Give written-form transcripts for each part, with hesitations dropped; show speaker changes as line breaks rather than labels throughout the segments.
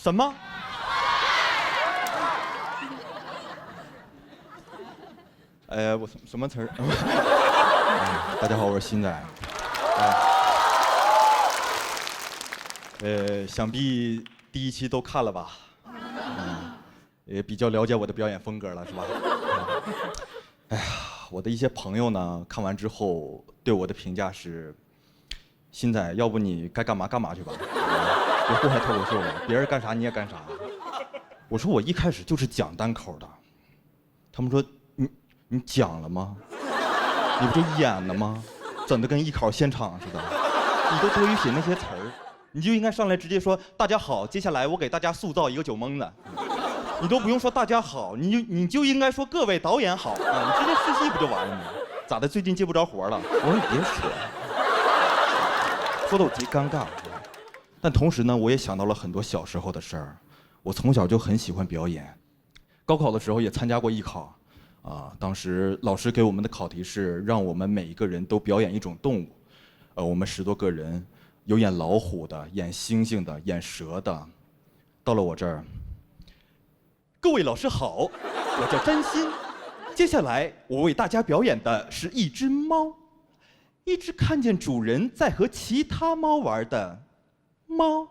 什么？我什么词儿？大家好，我是新仔。想必第一期都看了吧？也比较了解我的表演风格了，是吧？哎呀，我的一些朋友呢，看完之后对我的评价是：新仔，要不你该干嘛干嘛去吧，别祸害脱口秀了，别人干啥你也干啥。我说我一开始就是讲单口的，他们说你讲了吗？你不就演了吗？整得跟艺考现场似的，你都多余写那些词儿，你就应该上来直接说大家好，接下来我给大家塑造一个酒蒙子。你都不用说大家好，你就应该说各位导演好啊，你直接试戏不就完了吗？咋的？最近接不着活了？我说你别说的我贼尴尬。但同时呢，我也想到了很多小时候的事儿。我从小就很喜欢表演，高考的时候也参加过艺考，当时老师给我们的考题是让我们每一个人都表演一种动物，我们10多个人，有演老虎的，演猩猩的，演蛇的。到了我这儿，各位老师好，我叫詹鑫，接下来我为大家表演的是一只猫，一只看见主人在和其他猫玩的猫。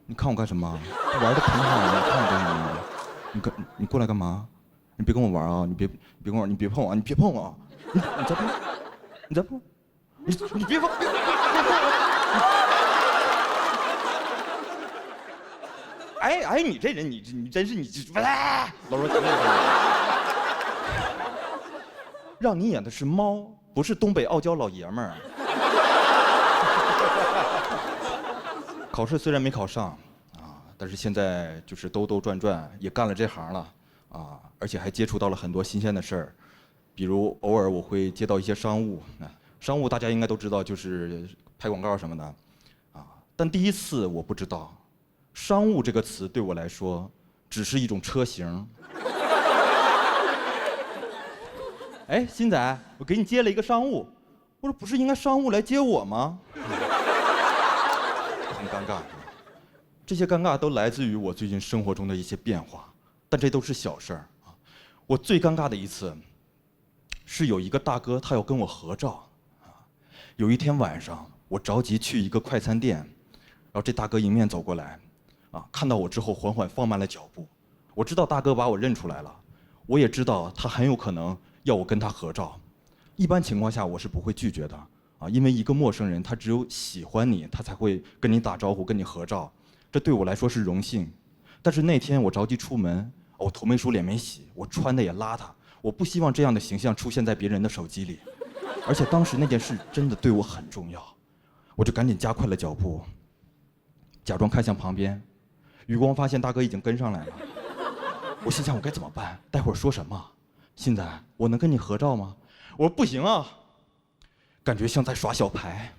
你看我干什么？玩的挺好的，你看我干什么？你过来干嘛？你别跟我玩啊！你别跟我玩，你别碰我，你别碰我！你再碰，你再碰，你别碰！别碰我！哎，你这人你真是你老说让你演的是猫，不是东北傲娇老爷们儿。考试虽然没考上，但是现在就是兜兜转转也干了这行了，而且还接触到了很多新鲜的事儿，比如偶尔我会接到一些商务，商务大家应该都知道，就是拍广告什么的，但第一次我不知道，商务这个词对我来说只是一种车型。哎，新仔，我给你接了一个商务，我说不是应该商务来接我吗？很尴尬，这些尴尬都来自于我最近生活中的一些变化，但这都是小事儿啊。我最尴尬的一次，是有一个大哥他要跟我合照，有一天晚上我着急去一个快餐店，然后这大哥迎面走过来，看到我之后缓缓放慢了脚步。我知道大哥把我认出来了，我也知道他很有可能要我跟他合照。一般情况下我是不会拒绝的。因为一个陌生人，他只有喜欢你，他才会跟你打招呼、跟你合照，这对我来说是荣幸。但是那天我着急出门，我头没梳、脸没洗，我穿的也邋遢，我不希望这样的形象出现在别人的手机里。而且当时那件事真的对我很重要，我就赶紧加快了脚步，假装看向旁边，余光发现大哥已经跟上来了。我心想我该怎么办？待会儿说什么？新仔，我能跟你合照吗？我说不行啊。感觉像在耍小牌，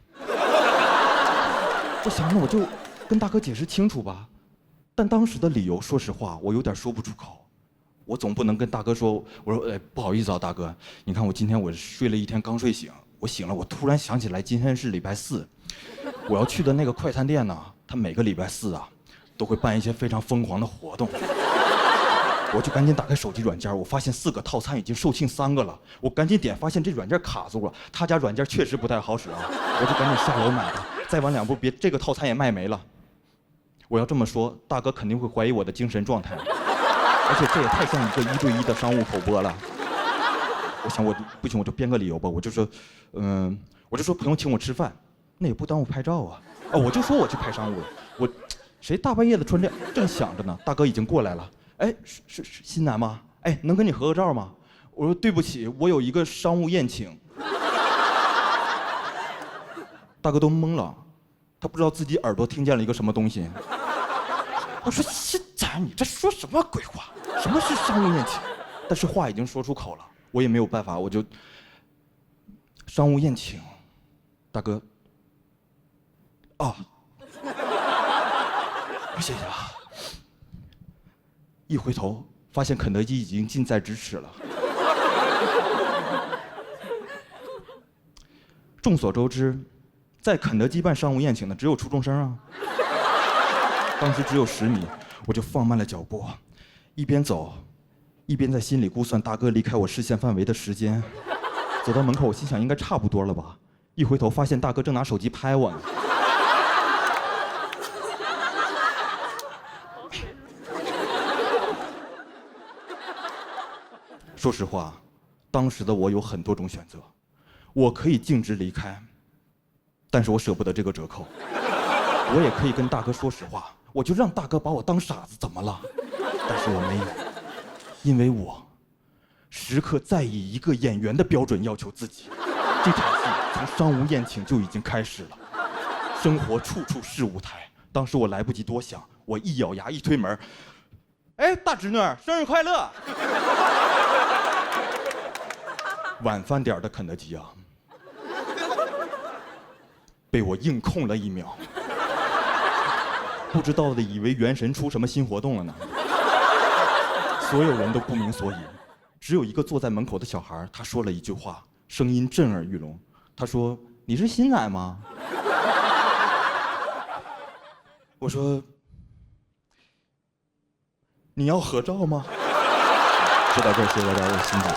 我想我就跟大哥解释清楚吧，但当时的理由，说实话，我有点说不出口。我总不能跟大哥说，我说，不好意思啊，大哥，你看我今天我睡了一天，刚睡醒，我醒了，我突然想起来今天是礼拜4，我要去的那个快餐店呢，他每个礼拜4都会办一些非常疯狂的活动。我就赶紧打开手机软件，我发现4个套餐已经售罄3个了，我赶紧点，发现这软件卡住了，他家软件确实不太好使啊，我就赶紧下楼买了，再晚2步别这个套餐也卖没了。我要这么说，大哥肯定会怀疑我的精神状态，而且这也太像一个1对1的商务口播了。我想我不行，我就编个理由吧，我就说朋友请我吃饭，那也不耽误拍照啊，我就说我去拍商务了，我谁大半夜的穿这样，正想着呢，大哥已经过来了。哎，是新南吗？哎，能跟你合个照吗？我说对不起，我有一个商务宴请。大哥都懵了，他不知道自己耳朵听见了一个什么东西。我说新仔，你这说什么鬼话？什么是商务宴请？但是话已经说出口了，我也没有办法，我就商务宴请，大哥。谢谢啊。一回头，发现肯德基已经近在咫尺了。众所周知，在肯德基办商务宴请的只有初中生啊。当时只有10米，我就放慢了脚步，一边走，一边在心里估算大哥离开我视线范围的时间。走到门口，我心想应该差不多了吧。一回头发现大哥正拿手机拍我呢。说实话，当时的我有很多种选择，我可以径直离开，但是我舍不得这个折扣。我也可以跟大哥说实话，我就让大哥把我当傻子，怎么了？但是我没有，因为我时刻在以一个演员的标准要求自己。这场戏从商务宴请就已经开始了，生活处处是舞台。当时我来不及多想，我一咬牙一推门，哎，大侄女，生日快乐！晚饭点的肯德基啊，被我硬控了1秒。不知道的以为原神出什么新活动了呢。所有人都不明所以，只有一个坐在门口的小孩，他说了一句话，声音震耳欲聋。他说：“你是新仔吗？”我说：“你要合照吗？”说到这儿，谢谢大家，我是新仔。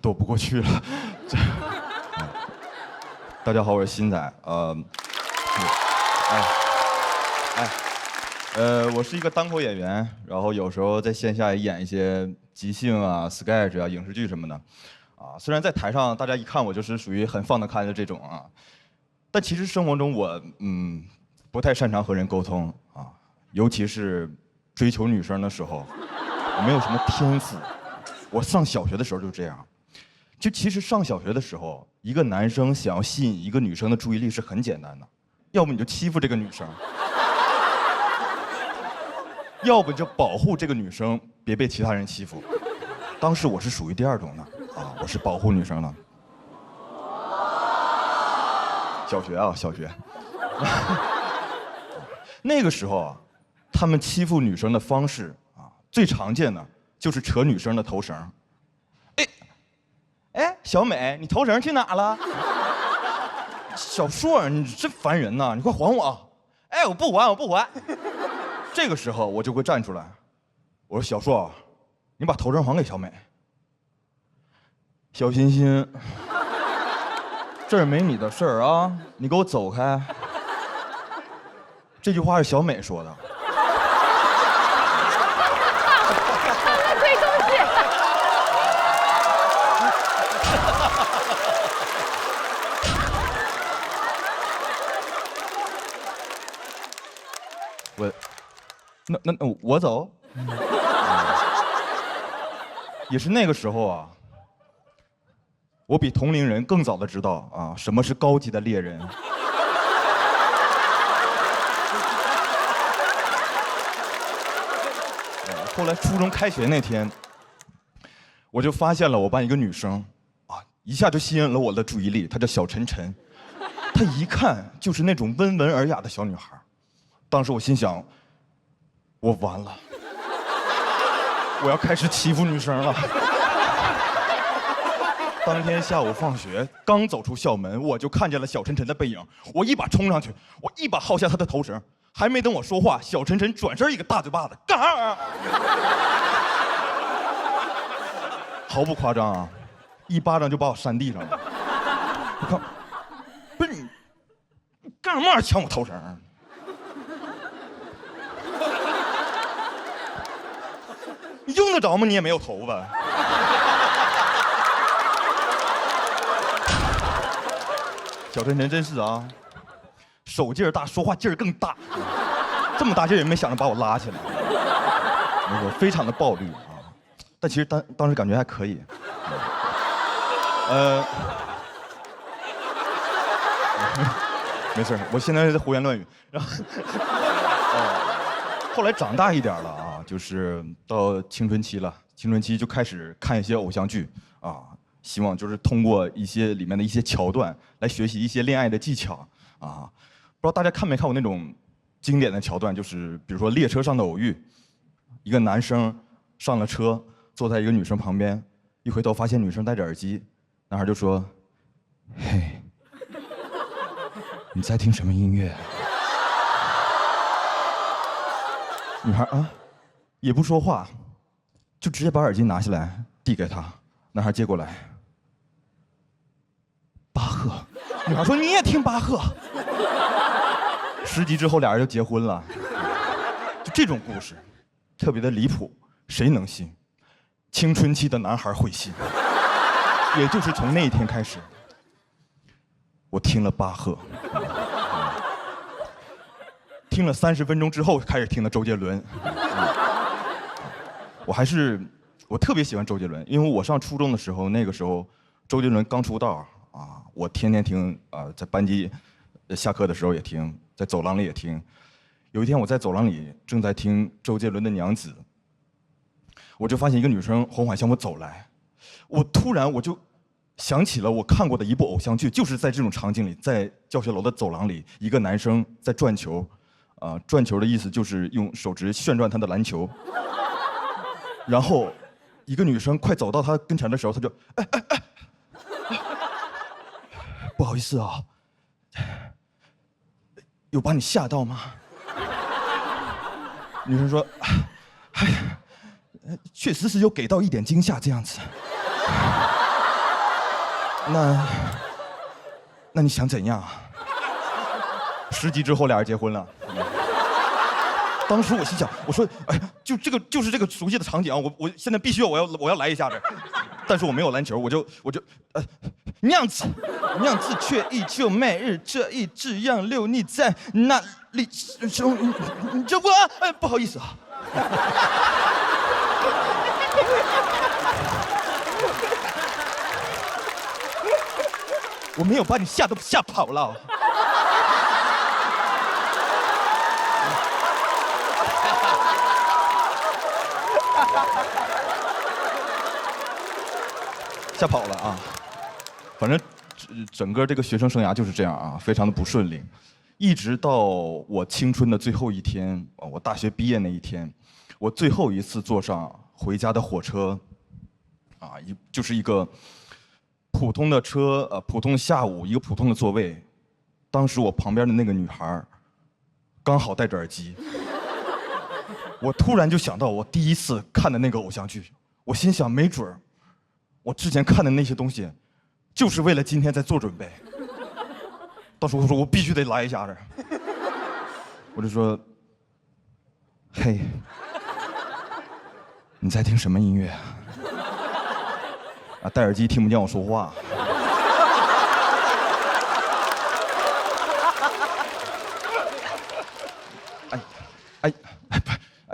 躲不过去了。大家好，我是新仔。我是一个单口演员，然后有时候在线下也演一些即兴啊、sketch 啊、影视剧什么的。虽然在台上大家一看我就是属于很放得开的这种啊，但其实生活中我不太擅长和人沟通啊，尤其是追求女生的时候，我没有什么天赋。我上小学的时候就这样。就其实上小学的时候，一个男生想要吸引一个女生的注意力是很简单的，要不你就欺负这个女生，要不就保护这个女生别被其他人欺负。当时我是属于第2种的啊，我是保护女生的。小学，那个时候啊，他们欺负女生的方式啊，最常见的就是扯女生的头绳。哎，小美，你头绳去哪了？小硕，你真烦人呐！你快还我！哎，我不还。这个时候我就会站出来，我说：“小硕，你把头绳还给小美。”小欣欣，这儿没你的事儿啊！你给我走开。这句话是小美说的。
推东西。
那我走。也是那个时候啊，我比同龄人更早的知道啊，什么是高级的猎人。后来初中开学那天，我就发现了我班一个女生，啊，一下就吸引了我的注意力。她叫小晨晨，她一看就是那种温文尔雅的小女孩。当时我心想，我完了，我要开始欺负女生了。当天下午放学，刚走出校门，我就看见了小晨晨的背影。我一把冲上去，我一把薅下她的头绳，还没等我说话，小晨晨转身一个大嘴巴子，干啥？毫不夸张啊，一巴掌就把我扇地上了。我看，不是你干什么抢我头绳？你用得着吗？你也没有头发。小晨晨真是啊，手劲儿大，说话劲儿更大，这么大劲儿也没想着把我拉起来。我非常的暴力啊，但其实当时感觉还可以。没事，我现在是在胡言乱语。然后，后来长大一点了啊，就是到青春期了，青春期就开始看一些偶像剧啊。希望就是通过一些里面的一些桥段来学习一些恋爱的技巧啊！不知道大家看没看过那种经典的桥段，就是比如说列车上的偶遇，一个男生上了车，坐在一个女生旁边，一回头发现女生戴着耳机，男孩就说：“嘿，你在听什么音乐？”女孩啊，也不说话，就直接把耳机拿下来递给他。男孩接过来，巴赫。女孩说：“你也听巴赫？”10集之后，俩人就结婚了。就这种故事，特别的离谱，谁能信？青春期的男孩会信。也就是从那一天开始，我听了巴赫。听了30分钟之后，开始听的周杰伦。我特别喜欢周杰伦，因为我上初中的时候，那个时候周杰伦刚出道啊，我天天听啊，在班级下课的时候也听，在走廊里也听。有一天我在走廊里正在听周杰伦的《娘子》，我就发现一个女生缓缓向我走来，我突然就想起了我看过的一部偶像剧，就是在这种场景里，在教学楼的走廊里，一个男生在转球。转球的意思就是用手指旋转他的篮球，然后一个女生快走到他跟前的时候，他就不好意思啊，有把你吓到吗？女生说，确实是有给到一点惊吓这样子。那你想怎样？10集之后，俩人结婚了。当时我心想，我说，哎，就是这个熟悉的场景啊，我现在必须我要来一下子，但是我没有篮球，我就娘子却依旧每日这一这样留你在那里中，这我不好意思啊。我没有把你吓跑了。吓跑了啊！反正整个这个学生生涯就是这样啊，非常的不顺利，一直到我青春的最后一天，我大学毕业那一天，我最后一次坐上回家的火车，就是一个普通的车，普通的下午，一个普通的座位，当时我旁边的那个女孩，刚好戴着耳机，我突然就想到我第一次看的那个偶像剧，我心想没准儿。我之前看的那些东西，就是为了今天在做准备。当时我说我必须得来一下子，我就说：“嘿，你在听什么音乐啊？”戴耳机听不见我说话。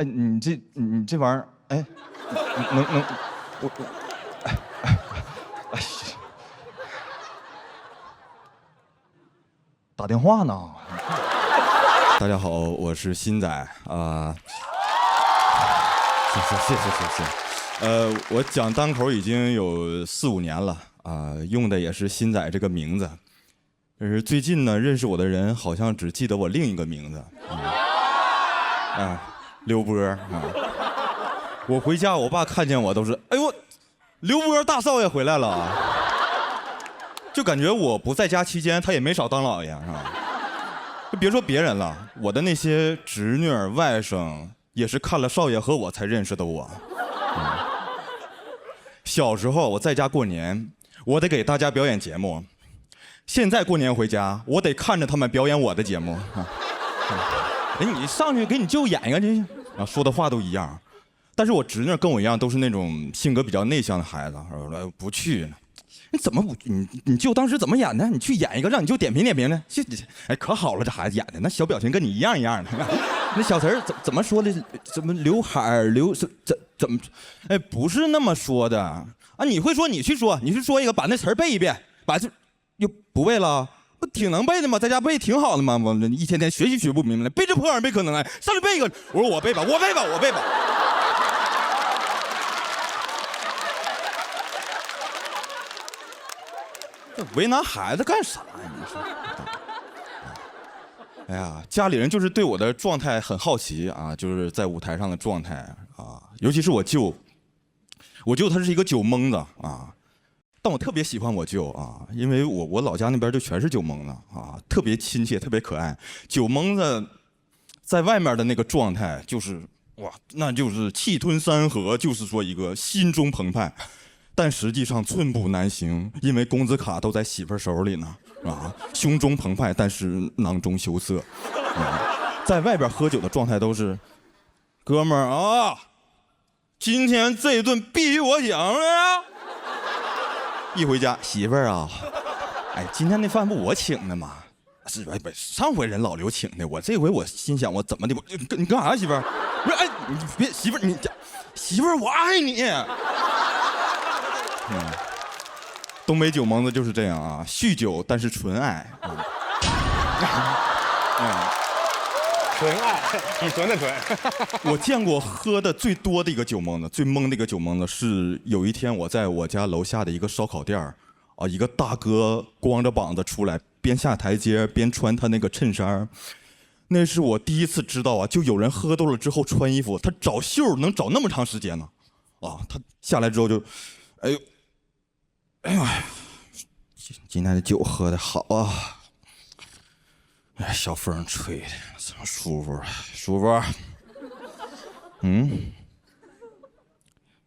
你这玩意儿，哎，能我。打电话呢。大家好，我是新仔啊。谢。我讲单口已经有4、5年了啊，用的也是新仔这个名字。但是最近呢，认识我的人好像只记得我另一个名字，刘波啊。我回家，我爸看见我都是，哎呦，刘波大少爷回来了。就感觉我不在家期间，他也没少当老爷，是吧？就别说别人了，我的那些侄女儿、外甥也是看了少爷和我才认识的我。小时候我在家过年，我得给大家表演节目；现在过年回家，我得看着他们表演我的节目。哎，你上去给你舅演一个去，说的话都一样。但是我侄女跟我一样，都是那种性格比较内向的孩子，不去。你怎么不你舅当时怎么演的？你去演一个，让你舅点评点评呢？哎，可好了，这孩子演的那小表情跟你一样一样的。那小词儿怎么说的？怎么刘海儿怎么？哎，不是那么说的啊！你会说你去说，你去说一个，把那词儿背一遍，把这又不背了，不挺能背的吗？在家背挺好的吗？我一天天学习学不明白，背这破玩意儿背可能来，上去背一个。我说我背吧。为难孩子干啥呀？你说，哎呀，家里人就是对我的状态很好奇啊，就是在舞台上的状态啊。尤其是我舅，我舅他是一个酒蒙子啊，但我特别喜欢我舅啊，因为我老家那边就全是酒蒙子啊，特别亲切，特别可爱。酒蒙子在外面的那个状态就是哇，那就是气吞山河，就是说一个心中澎湃，但实际上寸步难行，因为工资卡都在媳妇儿手里呢啊，胸中澎湃，但是囊中羞涩。在外边喝酒的状态都是，哥们儿啊，今天这一顿必须我请了呀！一回家，媳妇儿啊，哎，今天那饭不我请的吗？是哎不，上回人老刘请的，我这回我心想我怎么的，你干啥呀，媳妇儿？不是哎，你别媳妇儿，媳妇儿我爱你。东北酒蒙子就是这样啊，酗酒但是纯爱。
纯爱，你纯的纯。
我见过喝的最多的一个酒蒙子，最蒙的一个酒蒙子是有一天我在我家楼下的一个烧烤店啊，一个大哥光着膀子出来，边下台阶边穿他那个衬衫，那是我第一次知道啊，就有人喝多了之后穿衣服，他找袖能找那么长时间呢，啊，他下来之后就，哎呦，哎呀，今天的酒喝的好啊。哎，小风吹的，怎么舒服啊？舒服。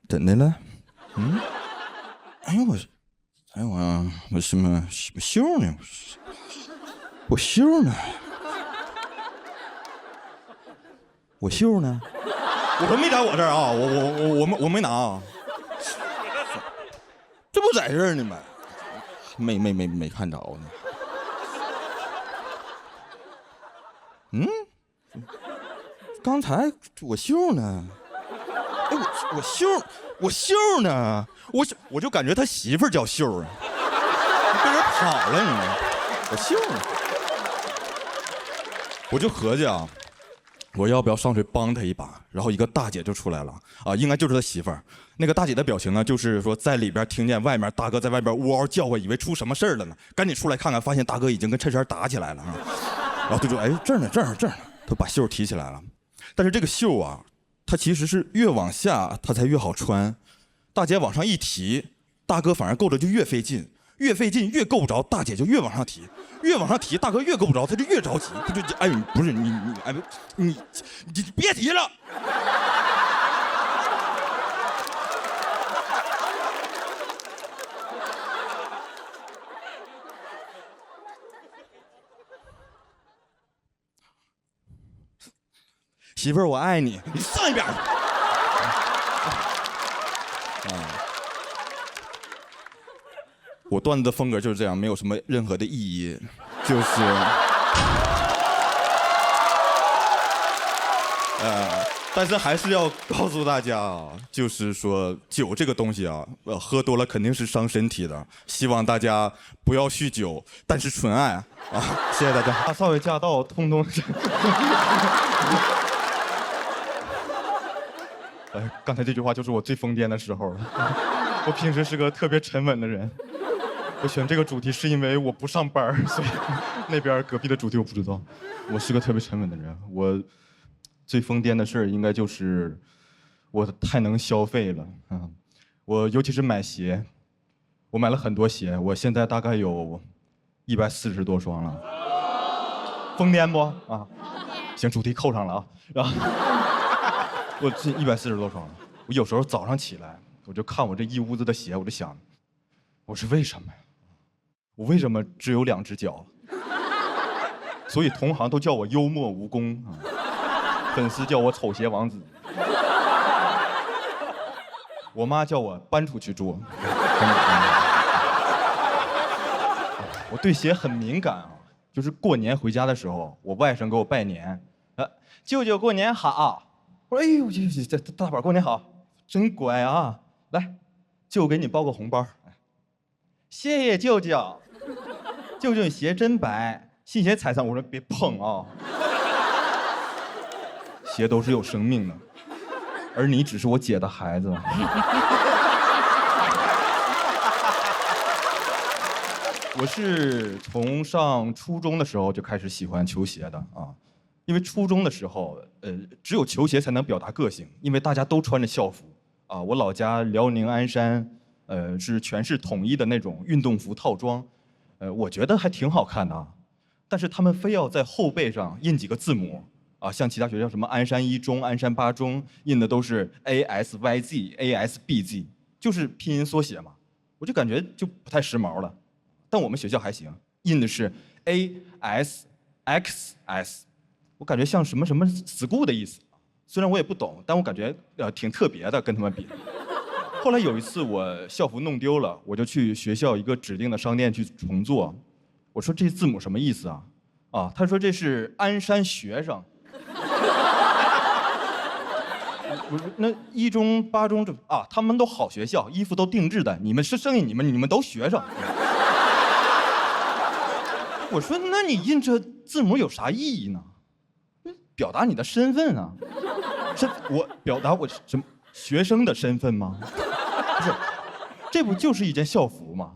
怎的了？哎呦我什么袖呢？我袖呢？我袖呢？我没在我这儿啊，我没拿啊。这不在这儿呢吗？没看着呢。刚才我袖呢？哎，我袖呢？我就感觉他媳妇儿叫袖啊，被人跑了你，我袖呢？我就合计啊，我要不要上去帮他一把？然后一个大姐就出来了啊，应该就是他媳妇儿。那个大姐的表情呢，就是说在里边听见外面大哥在外边嗷嗷叫唤，以为出什么事儿了呢，赶紧出来看看，发现大哥已经跟衬衫打起来了啊。然后就说：“哎，这儿呢，他把袖提起来了。但是这个袖啊，它其实是越往下它才越好穿。大姐往上一提，大哥反而够着就越费劲，越费劲越够不着，大姐就越往上提，越往上提，大哥越够不着，他就越着急，他就哎，不是你哎，你别提了。”媳妇儿，我爱你，你上一边去。我段子的风格就是这样，没有什么任何的意义，就是，但是还是要告诉大家啊，就是说酒这个东西啊，喝多了肯定是伤身体的，希望大家不要酗酒，但是纯爱啊，谢谢大家。大少爷驾到，通通。刚才这句话就是我最疯癫的时候了。我平时是个特别沉稳的人，我选这个主题是因为我不上班，所以那边隔壁的主题我不知道。我是个特别沉稳的人，我最疯癫的事儿应该就是我太能消费了啊！我尤其是买鞋，我买了很多鞋，我现在大概有140多双了。疯癫不啊？行，主题扣上了啊。然后我这140多双了。我有时候早上起来，我就看我这一屋子的鞋，我就想，我是为什么呀？我为什么只有2只脚？所以同行都叫我幽默无功啊，粉丝叫我丑鞋王子，我妈叫我搬出去住。我对鞋很敏感啊，就是过年回家的时候，我外甥给我拜年，舅舅过年好。我说哎呦，这大宝过年好，真乖啊！来，舅给你包个红包。谢谢舅舅，舅舅你鞋真白，新鞋踩上我说别碰啊。鞋都是有生命的，而你只是我姐的孩子。我是从上初中的时候就开始喜欢球鞋的啊。因为初中的时候，只有球鞋才能表达个性，因为大家都穿着校服啊。我老家辽宁鞍山，是全市统一的那种运动服套装，我觉得还挺好看的啊。但是他们非要在后背上印几个字母啊，像其他学校什么鞍山一中、鞍山八中印的都是 ASYZ、ASBZ，就是拼音缩写嘛，我就感觉就不太时髦了。但我们学校还行，印的是 ASXS。我感觉像什么什么 school 的意思，虽然我也不懂，但我感觉挺特别的，跟他们比。后来有一次我校服弄丢了，我就去学校一个指定的商店去重做。我说这字母什么意思啊？啊，他说这是鞍山学生。我说那一中、八中这啊，他们都好学校，衣服都定制的，你们是剩下你们都学生。我说那你印这字母有啥意义呢？表达你的身份啊，我表达我什么学生的身份吗？不是，这不就是一件校服吗？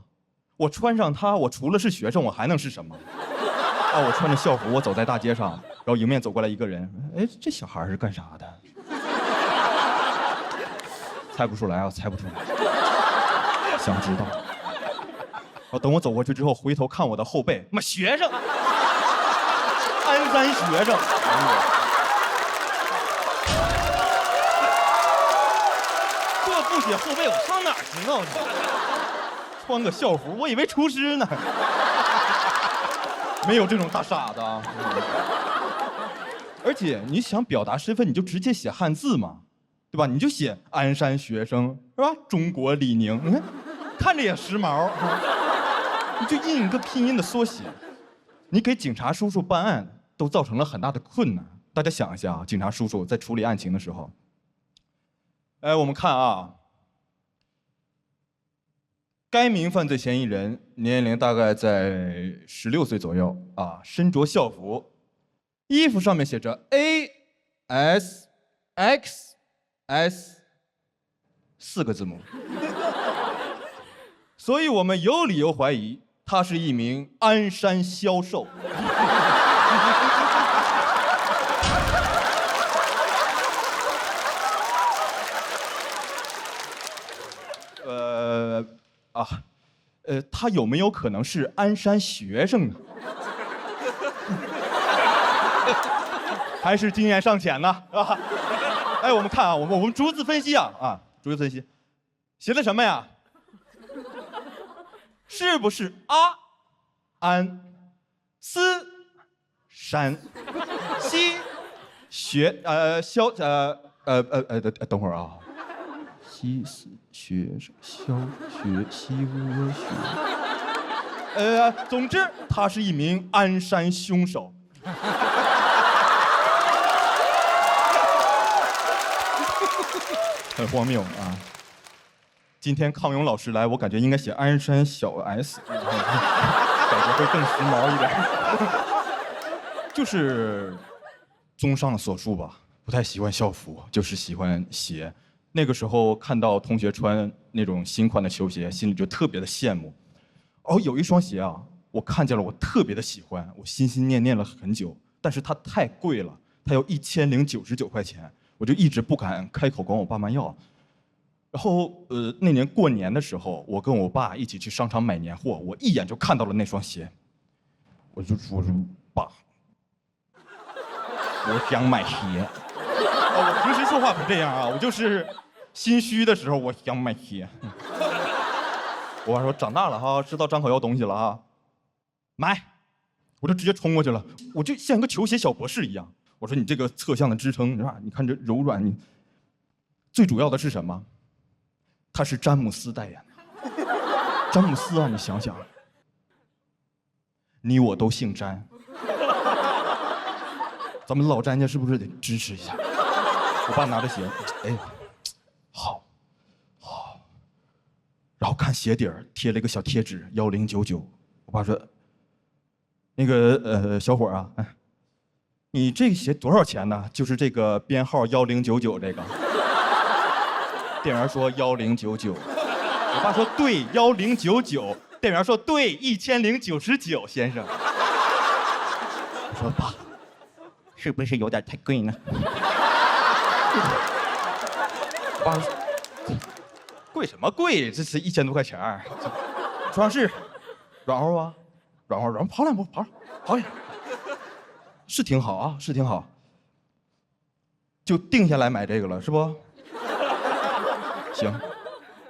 我穿上它，我除了是学生，我还能是什么？啊，我穿着校服，我走在大街上，然后迎面走过来一个人，哎，这小孩是干啥的？猜不出来啊，猜不出来。想知道。等我走过去之后，回头看我的后背，妈学生，鞍山学生。这不写后背，我上哪儿知道呢？穿个校服，我以为厨师呢。没有这种大傻子啊。而且你想表达身份，你就直接写汉字嘛，对吧？你就写鞍山学生，是吧？中国李宁，你看，看着也时髦。你就印一个拼音的缩写，你给警察叔叔办案都造成了很大的困难。大家想一下啊，警察叔叔在处理案情的时候，我们看啊，该名犯罪嫌疑人年龄大概在16岁左右啊，身着校服，衣服上面写着 ASXS 4个字母，所以我们有理由怀疑他是一名鞍山销售。他有没有可能是鞍山学生呢？还是经验尚浅呢？是吧？哎，我们看啊，我们逐字分析啊，逐字分析，写的什么呀？是不是安斯山西学等会儿啊，西学小学西屋学，总之他是一名鞍山凶手。很荒谬啊！今天康永老师来，我感觉应该写鞍山小 S， 感觉会更时髦一点。就是综上所述吧，不太喜欢校服，就是喜欢鞋。那个时候看到同学穿那种新款的球鞋，心里就特别的羡慕。哦，有一双鞋啊，我看见了，我特别的喜欢，我心心念念了很久，但是它太贵了，它要1099块钱。我就一直不敢开口管我爸妈要，然后那年过年的时候，我跟我爸一起去商场买年货，我一眼就看到了那双鞋，我说爸，我想买鞋。我平时说话不这样啊，我就是心虚的时候我想买鞋。我爸说长大了哈，知道张口要东西了哈，买，我就直接冲过去了，我就像一个球鞋小博士一样。我说你这个侧向的支撑是吧？你看这柔软，你最主要的是什么？他是詹姆斯代言的。詹姆斯啊，你想想，你我都姓詹，咱们老詹家是不是得支持一下？我爸拿着鞋，哎，好，然后看鞋底儿贴了一个小贴纸1099。我爸说，那个小伙啊，哎。你这个鞋多少钱呢？就是这个编号1099这个。店员说1099，我爸说对1099，店员说对1099，先生。我说爸，
是不是有点太贵呢？
我爸说贵什么贵？这是1000多块钱儿。说上是软和吧？软和，跑两步，跑一下，是挺好啊，是挺好。就定下来买这个了，是不？行，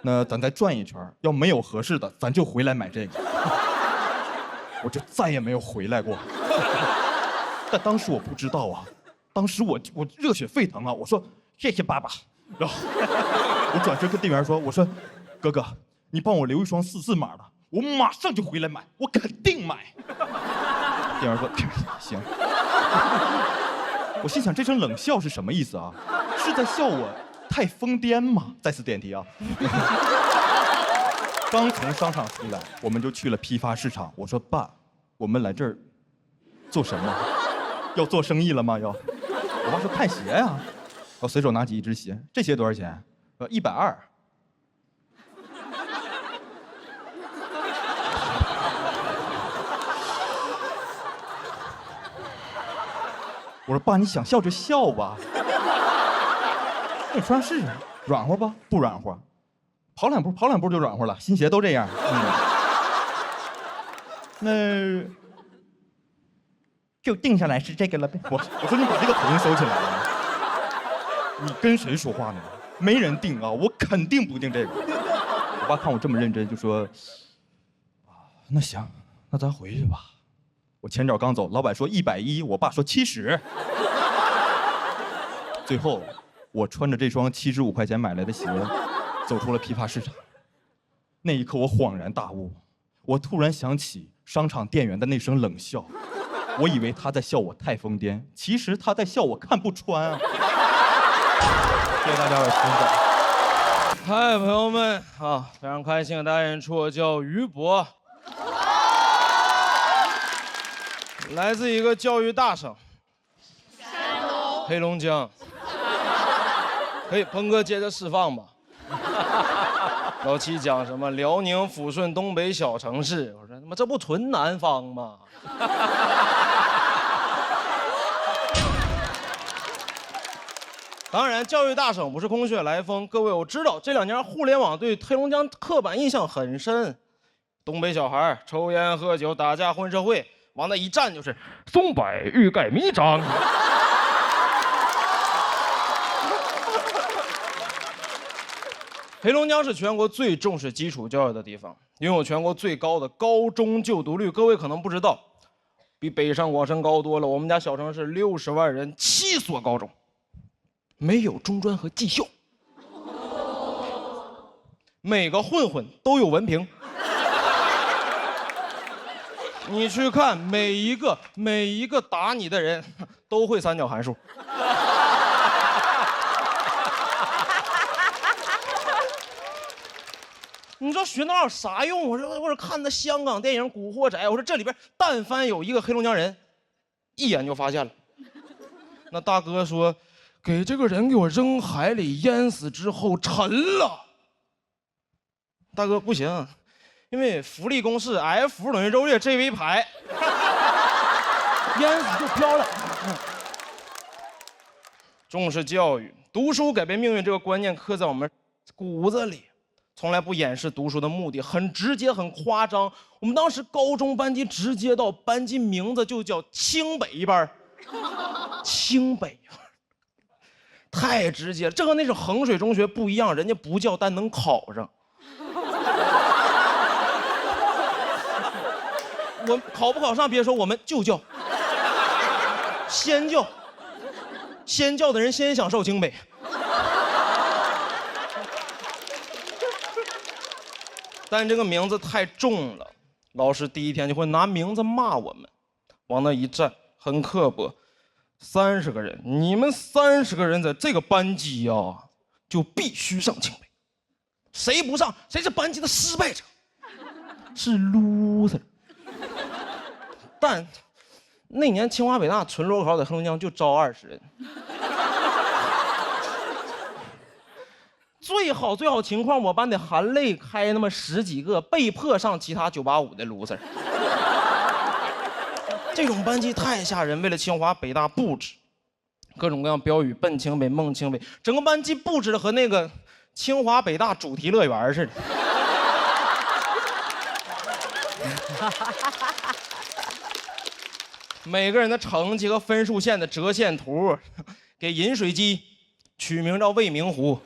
那咱再转一圈，要没有合适的，咱就回来买这个。我就再也没有回来过。但当时我不知道啊，当时我热血沸腾啊！我说谢谢爸爸，然后我转身跟店员说，我说哥哥，你帮我留一双44码的，我马上就回来买，我肯定买。店员说行。我心想这声冷笑是什么意思啊？是在笑我太疯癫吗？再次点题啊！刚从商场出来，我们就去了批发市场。我说爸，我们来这儿做什么？要做生意了吗？要？我爸说看鞋呀。我随手拿起一只鞋，这鞋多少钱？120。我说爸，你想笑就笑吧。我说是软和吧？不软和，跑两步就软和了。新鞋都这样。那
就定下来是这个了呗。
我说你把这个头收起来了。你跟谁说话呢？没人定啊，我肯定不定这个。我爸看我这么认真，就说：“那行，那咱回去吧。”我前脚刚走，老板说110，我爸说70。最后，我穿着这双75块钱买来的鞋，走出了批发市场。那一刻，我恍然大悟，我突然想起商场店员的那声冷笑，我以为他在笑我太疯癫，其实他在笑我看不穿啊。谢谢大家的欣赏。
嗨，朋友们啊，非常开心的大家演出，我叫于博。来自一个教育大省，黑龙江。可以，鹏哥接着释放吧。老七讲什么辽宁抚顺东北小城市，我说他妈这不纯南方吗？当然，教育大省不是空穴来风。各位，我知道这2年互联网对黑龙江刻板印象很深，东北小孩抽烟喝酒打架混社会。往那一站就是松柏欲盖弥彰。黑龙江是全国最重视基础教育的地方，拥有全国最高的高中就读率。各位可能不知道，比北上广深高多了。我们家小城市60万人，7所高中，没有中专和技校，每个混混都有文凭。你去看每一个打你的人都会3角函数。你说学那有啥用？我说看那香港电影《古惑仔》，我说这里边但凡有一个黑龙江人，一眼就发现了。那大哥说，给这个人给我扔海里淹死之后沉了。大哥不行。因为浮力公式 F 等于ρ列 G 为排，淹死就飘了。重视教育，读书改变命运这个观念刻在我们骨子里，从来不掩饰读书的目的，很直接，很夸张。我们当时高中班级直接到班级名字就叫清北班，清北班，太直接了。这和那种衡水中学不一样，人家不叫，但能考上。我考不考上别说，我们就叫先叫，先叫的人先享受清北。但这个名字太重了，老师第一天就会拿名字骂我们。往那一站，很刻薄，30个人，你们30个人在这个班级呀，就必须上清北，谁不上，谁是班级的失败者，是 loser。但那年清华北大纯裸考在黑龙江就招20人，最好情况我班得含泪开那么10几个被迫上其他985的 loser。这种班级太吓人，为了清华北大布置各种各样标语，奔清北、梦清北，整个班级布置的和那个清华北大主题乐园似的。每个人的成绩和分数线的折线图，给饮水机取名叫未名湖。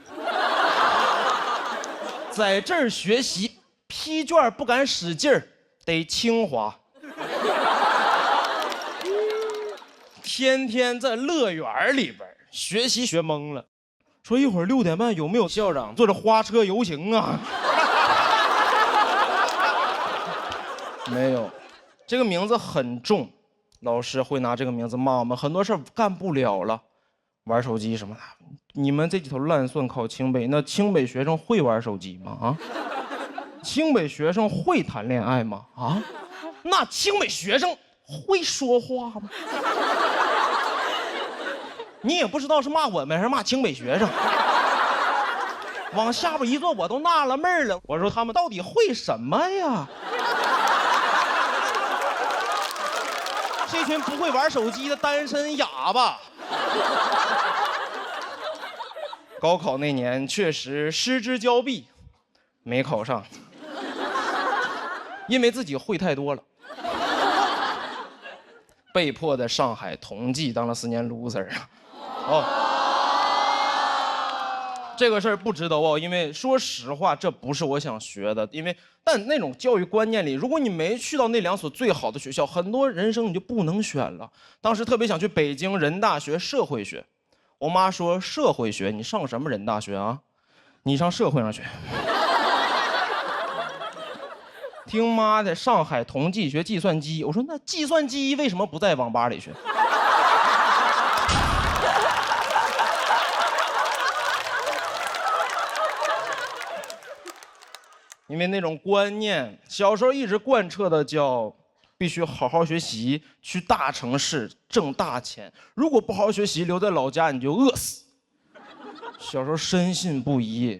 在这儿学习，批卷不敢使劲儿，得清华。天天在乐园里边学习学懵了，说一会儿6点半有没有校长坐着花车游行啊？没有，这个名字很重，老师会拿这个名字骂我们，很多事儿干不了了，玩手机什么的。你们这几头烂蒜考清北，那清北学生会玩手机吗？啊？清北学生会谈恋爱吗？啊？那清北学生会说话吗？你也不知道是骂我们还是骂清北学生。往下边一坐，我都纳了闷了。我说他们到底会什么呀？这群不会玩手机的单身哑巴。高考那年确实失之交臂，没考上，因为自己会太多了。被迫在上海同济当了4年 loser 啊。哦，这个事儿不值得哦，因为说实话，这不是我想学的。但那种教育观念里，如果你没去到那2所最好的学校，很多人生你就不能选了。当时特别想去北京人大学社会学，我妈说社会学你上什么人大学啊？你上社会上学。听妈在上海同济学计算机，我说那计算机为什么不在网吧里学？因为那种观念，小时候一直贯彻的叫必须好好学习，去大城市挣大钱。如果不好好学习，留在老家你就饿死。小时候深信不疑，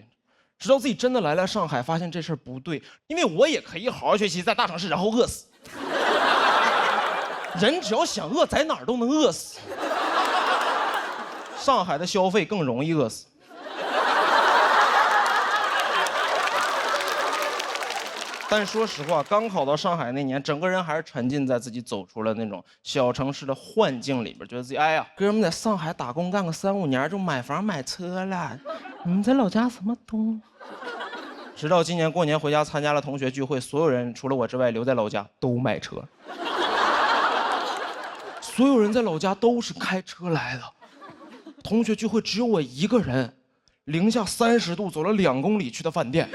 直到自己真的来了上海，发现这事儿不对。因为我也可以好好学习，在大城市然后饿死。人只要想饿，在哪儿都能饿死。上海的消费更容易饿死。但说实话，刚考到上海那年，整个人还是沉浸在自己走出了那种小城市的幻境里边，觉得自己哎呀，哥们在上海打工干个3、5年就买房买车了，你们在老家什么都……直到今年过年回家参加了同学聚会，所有人除了我之外留在老家都买车，所有人在老家都是开车来的。同学聚会只有我一个人，零下30度走了2公里去的饭店。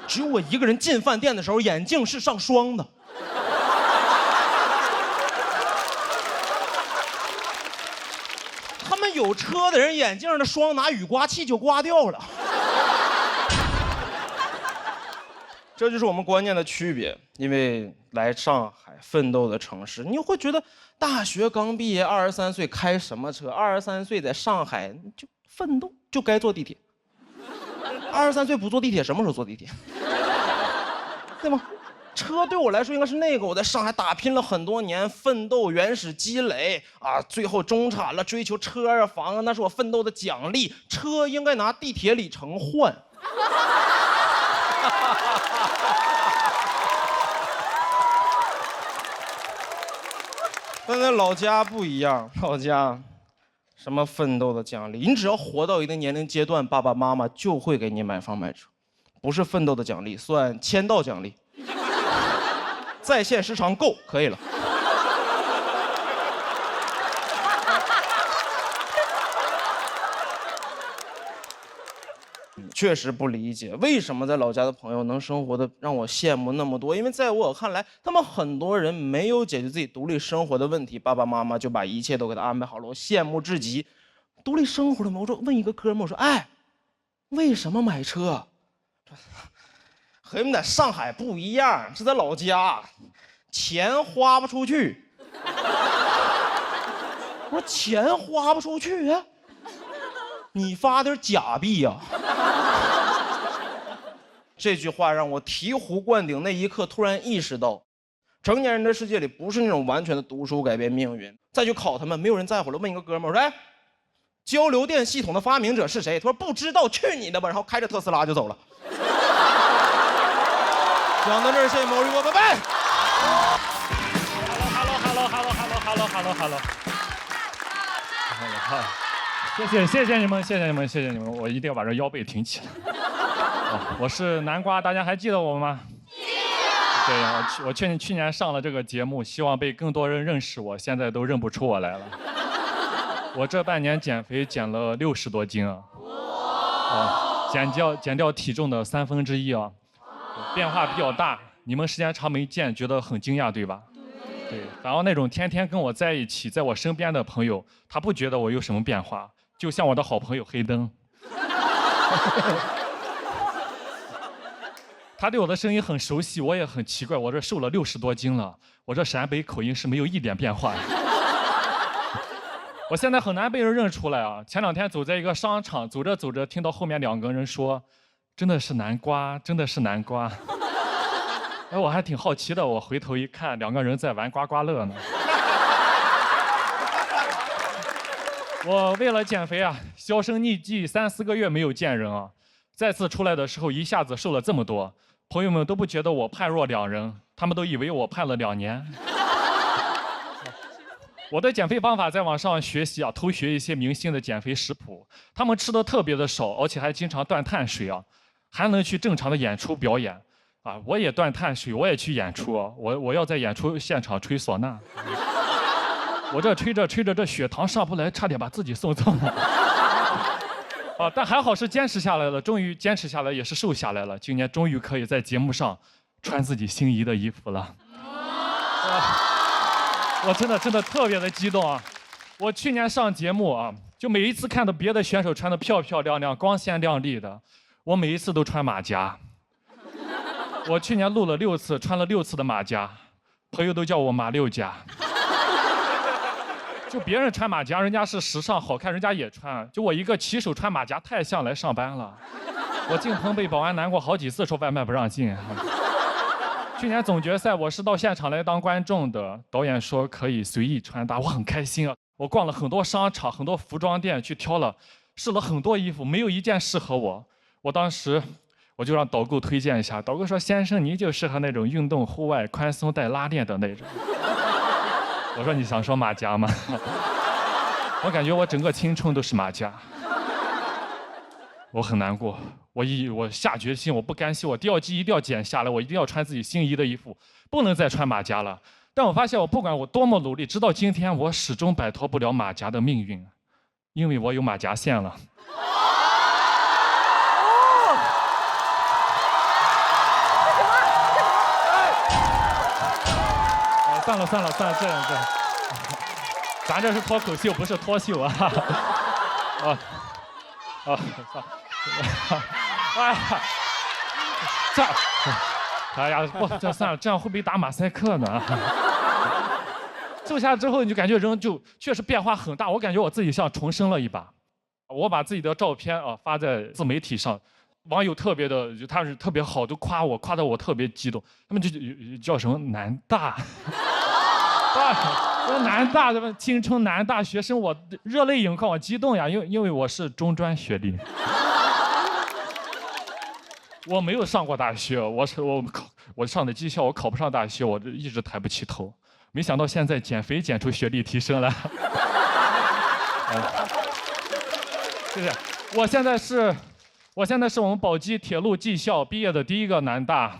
只有我一个人进饭店的时候，眼镜是上霜的。他们有车的人眼镜上的霜拿雨刮器就刮掉了。这就是我们观念的区别。因为来上海奋斗的城市，你会觉得大学刚毕业23岁开什么车？23岁在上海就奋斗就该坐地铁。23岁不坐地铁，什么时候坐地铁？对吗？车对我来说应该是那个我在上海打拼了很多年，奋斗原始积累啊，最后中产了，追求车啊房啊，那是我奋斗的奖励。车应该拿地铁里程换。但在老家不一样，老家什么奋斗的奖励，你只要活到一定年龄阶段，爸爸妈妈就会给你买房买车。不是奋斗的奖励，算签到奖励。在线时长够，可以了。确实不理解为什么在老家的朋友能生活的让我羡慕那么多，因为在我看来，他们很多人没有解决自己独立生活的问题，爸爸妈妈就把一切都给他安排好了，我羡慕至极。独立生活了吗？我说问一个哥们，我说哎，为什么买车？和你们在上海不一样，这在老家，钱花不出去。我说钱花不出去啊，你发点假币呀。这句话让我醍醐灌顶，那一刻突然意识到，成年人的世界里不是那种完全的读书改变命运。再去考他们，没有人在乎了。问一个哥们儿，我说：“哎，交流电系统的发明者是谁？”他说：“不知道，去你的吧！”然后开着特斯拉就走了。讲到这儿，谢谢毛驴哥，拜拜。
Hello。谢谢你们，我一定要把这腰背挺起来。我是南瓜，大家还记得我吗？对，我去年上了这个节目，希望被更多人认识我，现在都认不出我来了。我这半年减肥减了60多斤啊，减掉体重的1/3啊，变化比较大。你们时间长没见，觉得很惊讶对吧？对，然后那种天天跟我在一起，在我身边的朋友，他不觉得我有什么变化，就像我的好朋友黑灯。他对我的声音很熟悉，我也很奇怪，我这瘦了60多斤了，我这陕北口音是没有一点变化的。我现在很难被人认出来啊！前2天走在一个商场，走着走着，听到后面2个人说：“真的是南瓜，真的是南瓜。”哎，我还挺好奇的，我回头一看，2个人在玩刮刮乐呢。我为了减肥啊，销声匿迹3、4个月没有见人啊，再次出来的时候一下子瘦了这么多，朋友们都不觉得我判若两人，他们都以为我判了2年。我的减肥方法在网上学习啊，偷学一些明星的减肥食谱，他们吃的特别的少，而且还经常断碳水啊，还能去正常的演出表演。啊，我也断碳水，我也去演出啊，我要在演出现场吹唢呐，我这吹着吹着，这血糖上不来，差点把自己送走了。啊，但还好是坚持下来了，终于坚持下来，也是瘦下来了。今年终于可以在节目上穿自己心仪的衣服了。我真的特别的激动啊！我去年上节目啊，就每一次看到别的选手穿的漂漂亮亮、光鲜亮丽的，我每一次都穿马甲。我去年录了6次，穿了6次的马甲，朋友都叫我马六甲。就别人穿马甲，人家是时尚好看，人家也穿。就我一个骑手穿马甲，太像来上班了。我进棚被保安拦过好几次，说外卖不让进。去年总决赛我是到现场来当观众的，导演说可以随意穿搭，我很开心啊。我逛了很多商场、很多服装店，去试了很多衣服，没有一件适合我。我当时我就让导购推荐一下，导购说：“先生，你就适合那种运动户外、宽松带拉链的那种。”我说：“你想说马甲吗？”我感觉我整个青春都是马甲，我很难过。我下决心，我不甘心，我第2季一定要减下来，我一定要穿自己心仪的衣服，不能再穿马甲了。但我发现，我不管我多么努力，直到今天，我始终摆脱不了马甲的命运，因为我有马甲线了。算了，这样，咱这是脱口秀，不是脱秀啊！哎呀，哎呀，不，这算了，这样会不会打马赛克呢？瘦下之后，你就感觉人就确实变化很大，我感觉我自己像重生了一把。我把自己的照片啊发在自媒体上，网友特别的，他是特别好，都夸我，夸得我特别激动。他们就叫什么南大。我南大的青春南大学生，我热泪盈眶，我激动呀，因为我是中专学历，我没有上过大学，我上的技校，我考不上大学，我一直抬不起头，没想到现在减肥减出学历提升了，谢谢，我现在是我们宝鸡铁路技校毕业的第1个南大，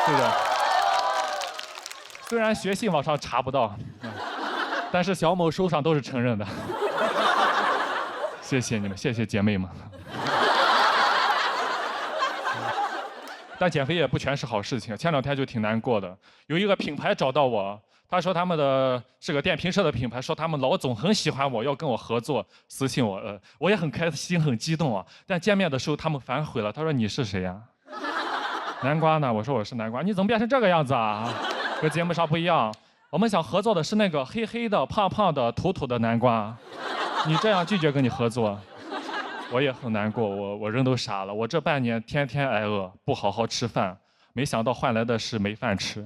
对的。虽然学信网上查不到，但是小某书上都是承认的。谢谢你们，谢谢姐妹们。但减肥也不全是好事情，前2天就挺难过的。有一个品牌找到我，他说他们是个电瓶车的品牌，说他们老总很喜欢我，要跟我合作，私信我，我也很开心很激动啊。但见面的时候他们反悔了，他说你是谁呀？南瓜呢？我说我是南瓜，你怎么变成这个样子啊？和节目上不一样，我们想合作的是那个黑黑的、胖胖的、土土的南瓜，你这样拒绝跟你合作，我也很难过，我人都傻了。我这半年天天挨饿，不好好吃饭，没想到换来的是没饭吃。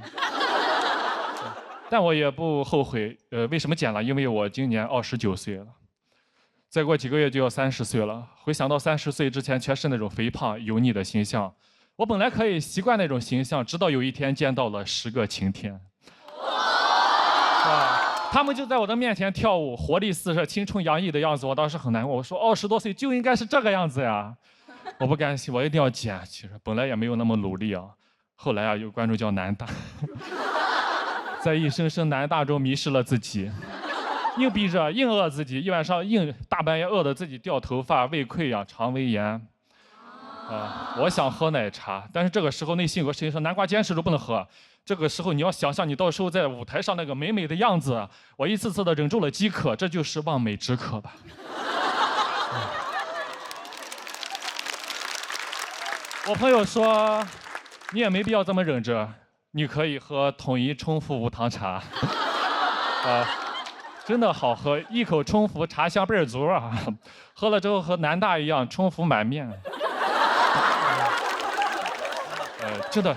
但我也不后悔，为什么减了？因为我今年29岁了，再过几个月就要30岁了。回想到30岁之前全是那种肥胖油腻的形象，我本来可以习惯那种形象，直到有一天见到了10个晴天。他们就在我的面前跳舞，活力四射、青春洋溢的样子，我当时很难过。我说20多岁就应该是这个样子呀！我不甘心，我一定要减。其实本来也没有那么努力啊。后来啊，有观众叫南大。在一声声南大中迷失了自己，硬逼着硬饿自己，一晚上大半夜饿得自己掉头发、胃溃疡、肠胃炎。我想喝奶茶，但是这个时候内心有个声音说：南瓜坚持住不能喝。这个时候你要想象你到时候在舞台上那个美美的样子，我一次次的忍住了饥渴，这就是望美止渴吧。我朋友说，你也没必要这么忍着。你可以喝统一冲服无糖茶，真的好喝，一口冲服茶香倍儿足啊！喝了之后和南大一样，冲服满面。真的，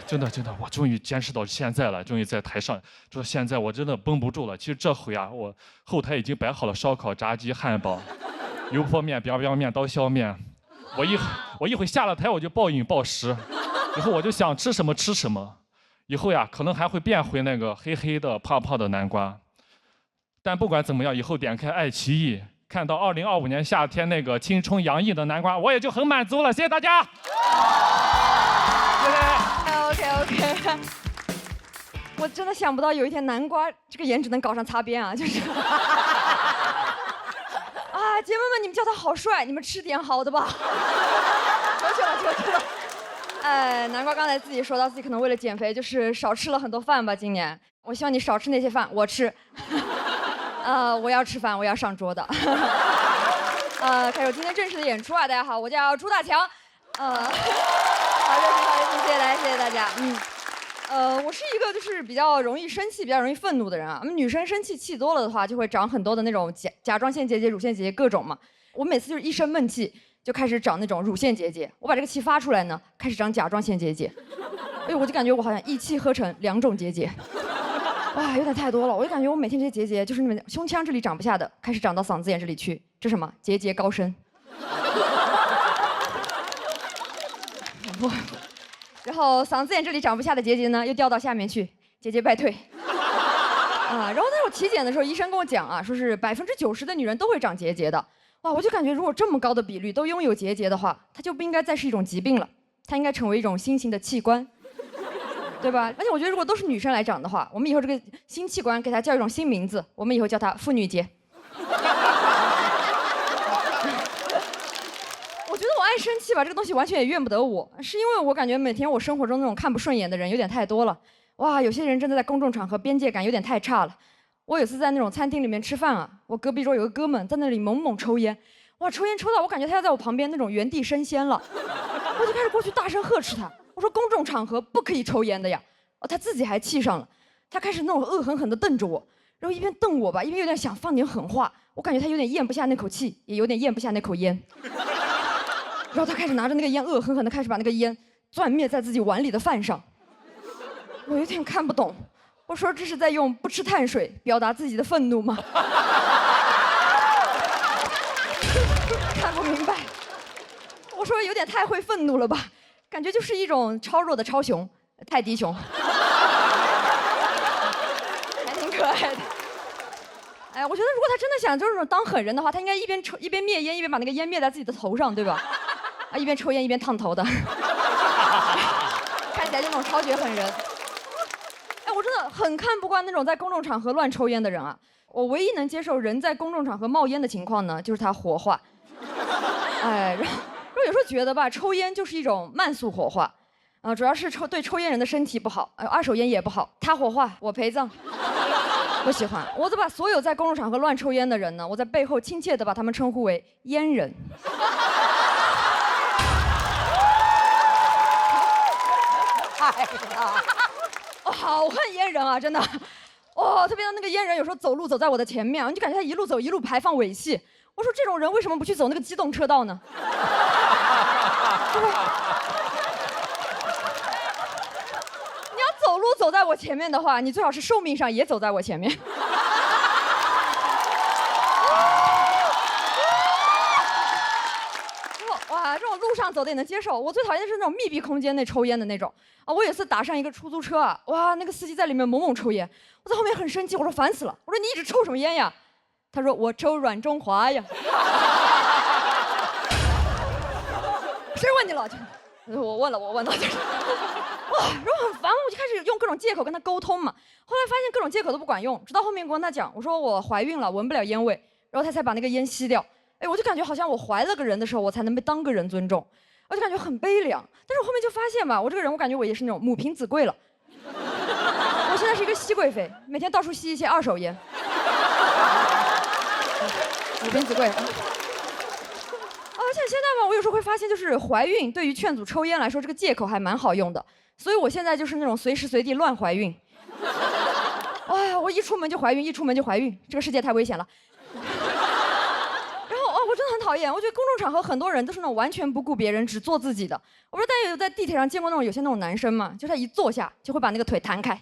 我终于坚持到现在了，终于在台上，说现在我真的绷不住了。其实这回啊，我后台已经摆好了烧烤、炸鸡、汉堡、油泼面、biang biang面、刀削面。我一会下了台我就暴饮暴食，以后我就想吃什么吃什么。以后呀，可能还会变回那个黑黑的、胖胖的南瓜。但不管怎么样，以后点开爱奇艺，看到2025年夏天那个青春洋溢的南瓜，我也就很满足了。谢谢大家。
OK。我真的想不到有一天南瓜这个颜值能搞上擦边啊！就是啊，姐妹们，你们叫他好帅，你们吃点好的吧。求求了。南瓜刚才自己说到自己可能为了减肥，就是少吃了很多饭吧。今年，我希望你少吃那些饭，我吃。我要吃饭，我要上桌的。开始今天正式的演出啊！大家好，我叫朱大强。好，热情，谢谢大家，谢谢大家。我是一个就是比较容易生气、比较容易愤怒的人啊。我们女生生气气多了的话，就会长很多的那种甲状腺结节、乳腺结节各种嘛。我每次就是一生闷气，就开始长那种乳腺结节。我把这个气发出来呢，开始长甲状腺结节。哎，我就感觉我好像一气呵成2种结节。哇，有点太多了。我就感觉我每天这些结节，就是你们胸腔这里长不下的，开始长到嗓子眼这里去。这是什么？节节高升。然后嗓子眼这里长不下的结节呢，又掉到下面去，节节败退。然后在我体检的时候，医生跟我讲啊，说是90%的女人都会长结节的。哇，我就感觉如果这么高的比率都拥有结节的话，它就不应该再是一种疾病了，它应该成为一种新型的器官，对吧？而且我觉得如果都是女生来长的话，我们以后这个新器官给它叫一种新名字，我们以后叫它妇女节。我觉得我爱生气吧，这个东西完全也怨不得我，是因为我感觉每天我生活中那种看不顺眼的人有点太多了。哇，有些人真的在公众场合边界感有点太差了。我有次在那种餐厅里面吃饭啊，我隔壁桌有个哥们在那里猛猛抽烟，哇，抽烟抽到我感觉他要在我旁边那种原地升仙了，我就开始过去大声呵斥他，我说公众场合不可以抽烟的呀。他自己还气上了，他开始那种恶狠狠地瞪着我，然后一边瞪我吧，一边有点想放点狠话，我感觉他有点咽不下那口气，也有点咽不下那口烟。然后他开始拿着那个烟恶狠狠地开始把那个烟攥灭在自己碗里的饭上，我有点看不懂，我说这是在用不吃碳水表达自己的愤怒吗？看不明白，我说有点太会愤怒了吧，感觉就是一种超弱的超熊，泰迪熊，还挺可爱的。哎，我觉得如果他真的想就是当狠人的话，他应该一边抽一边灭烟，一边把那个烟灭在自己的头上，对吧？一边抽烟一边烫头的，看起来就那种超绝狠人。哎，我真的很看不惯那种在公众场合乱抽烟的人啊！我唯一能接受人在公众场合冒烟的情况呢，就是他火化。哎，然后有时候觉得吧，抽烟就是一种慢速火化，主要是对抽烟人的身体不好，二手烟也不好。他火化，我陪葬。不喜欢，我就把所有在公众场合乱抽烟的人呢，我在背后亲切地把他们称呼为烟人。哎呀，我好恨烟人啊，真的。特别那个烟人有时候走路走在我的前面，你就感觉他一路走一路排放尾气。我说这种人为什么不去走那个机动车道呢？果走在我前面的话，你最好是寿命上也走在我前面。哇，这种路上走的也能接受。我最讨厌的是那种密闭空间内抽烟的那种啊！我有一次打上一个出租车啊，哇，那个司机在里面猛猛抽烟，我在后面很生气，我说烦死了，我说你一直抽什么烟呀？他说我抽软中华呀。谁问你了？我问了，就是哇，然后很烦，我就开始用各种借口跟他沟通嘛。后来发现各种借口都不管用，直到后面我跟他讲，我说我怀孕了，闻不了烟味，然后他才把那个烟吸掉。哎，我就感觉好像我怀了个人的时候，我才能被当个人尊重，我就感觉很悲凉。但是我后面就发现吧，我这个人，我感觉我也是那种母凭子贵了。我现在是一个熹贵妃，每天到处吸一些二手烟。母凭子贵。而且现在吧，我有时候会发现，就是怀孕对于劝阻抽烟来说，这个借口还蛮好用的。所以我现在就是那种随时随地乱怀孕。哎呀，我一出门就怀孕，一出门就怀孕，这个世界太危险了。我真的很讨厌，我觉得公众场合很多人都是那种完全不顾别人，只做自己的。我不知道大家有在地铁上见过那种有些那种男生吗？就是他一坐下就会把那个腿弹开。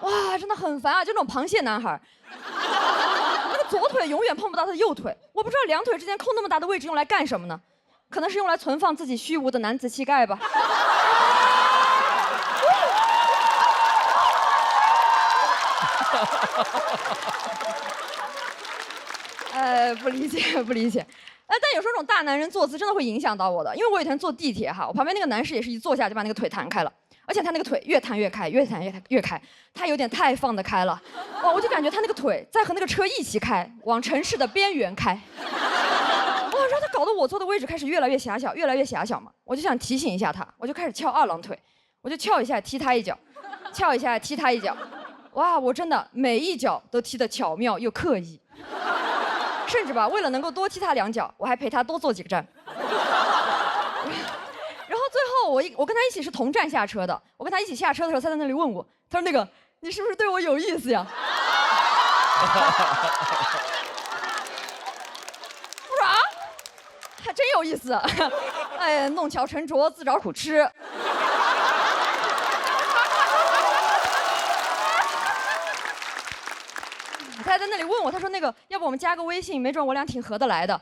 哇，真的很烦啊！就那种螃蟹男孩，那个左腿永远碰不到他的右腿。我不知道两腿之间空那么大的位置用来干什么呢？可能是用来存放自己虚无的男子气概吧。不理解，不理解。但有时候这种大男人坐姿真的会影响到我的，因为我有一天坐地铁哈，我旁边那个男士也是一坐下就把那个腿弹开了，而且他那个腿越弹越开，越弹越开，他有点太放得开了，哇，我就感觉他那个腿在和那个车一起开，往城市的边缘开，哇，然后他搞得我坐的位置开始越来越狭小，越来越狭小嘛，我就想提醒一下他，我就开始翘二郎腿，我就翘一下踢他一脚，翘一下踢他一脚，哇，我真的每一脚都踢得巧妙又刻意。甚至吧，为了能够多踢他2脚，我还陪他多坐几个站。然后最后我跟他一起是同站下车的，我跟他一起下车的时候，他在那里问我，他说那个你是不是对我有意思呀？我说啊，还真有意思。哎，弄巧成拙，自找苦吃。他还在那里问我，他说那个，要不我们加个微信，没准我俩挺合得来的。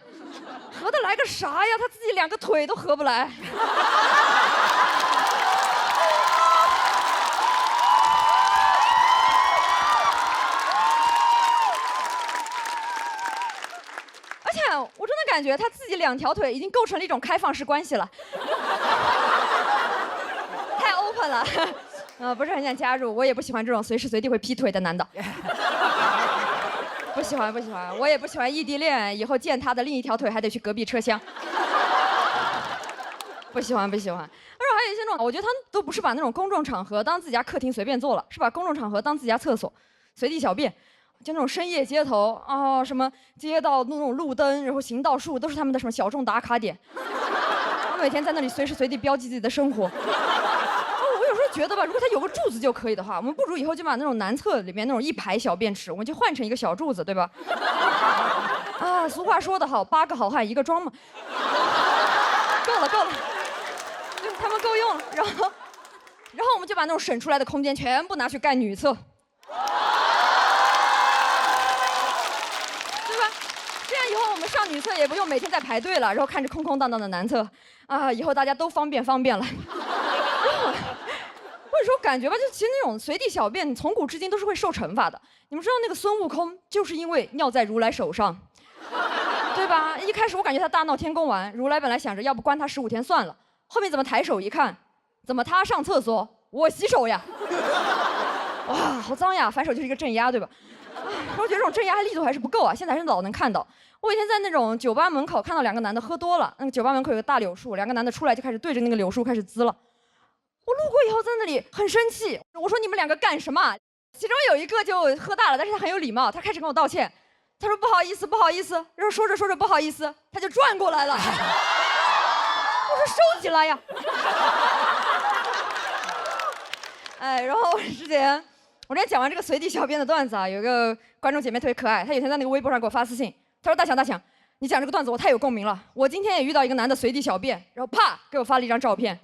合得来个啥呀？他自己2个腿都合不来。而且我真的感觉他自己2条腿已经构成了一种开放式关系了，太 open 了。不是很想加入，我也不喜欢这种随时随地会劈腿的男的。不喜欢，我也不喜欢异地恋，以后见他的另一条腿还得去隔壁车厢。不喜欢。而且还有一些那种，我觉得他都不是把那种公众场合当自己家客厅随便坐了，是把公众场合当自己家厕所，随地小便。就那种深夜街头啊，什么街道那种路灯，然后行道树，都是他们的什么小众打卡点。我每天在那里随时随地标记自己的生活。我有时候觉得吧，如果他有个柱子就可以的话，我们不如以后就把那种男厕里面那种1排小便池，我们就换成一个小柱子，对吧？啊，俗话说得好，8个好汉1个装嘛。够了，就他们够用了。然后我们就把那种省出来的空间全部拿去盖女厕。这样以后我们上女厕也不用每天在排队了，然后看着空空荡荡的男厕，啊，以后大家都方便了。我有时候感觉吧，就其实那种随地小便，从古至今都是会受惩罚的。你们知道那个孙悟空就是因为尿在如来手上，对吧？一开始我感觉他大闹天宫完，如来本来想着要不关他15天算了，后面怎么抬手一看，怎么他上厕所我洗手呀？哇，好脏呀！反手就是一个镇压，对吧？我觉得这种镇压力度还是不够啊，现在还是老能看到。我以前在那种酒吧门口看到2个男的喝多了，那个酒吧门口有个大柳树，2个男的出来就开始对着那个柳树开始滋了。我路过以后在那里很生气，我说你们2个干什么？其中有一个就喝大了，但是他很有礼貌，他开始跟我道歉，他说不好意思，然后说着不好意思，他就转过来了。我说收起来呀。哎，然后之前讲完这个随地小便的段子啊，有一个观众姐妹特别可爱，她有天在那个微博上给我发私信，她说大强，你讲这个段子我太有共鸣了，我今天也遇到一个男的随地小便，然后啪给我发了一张照片。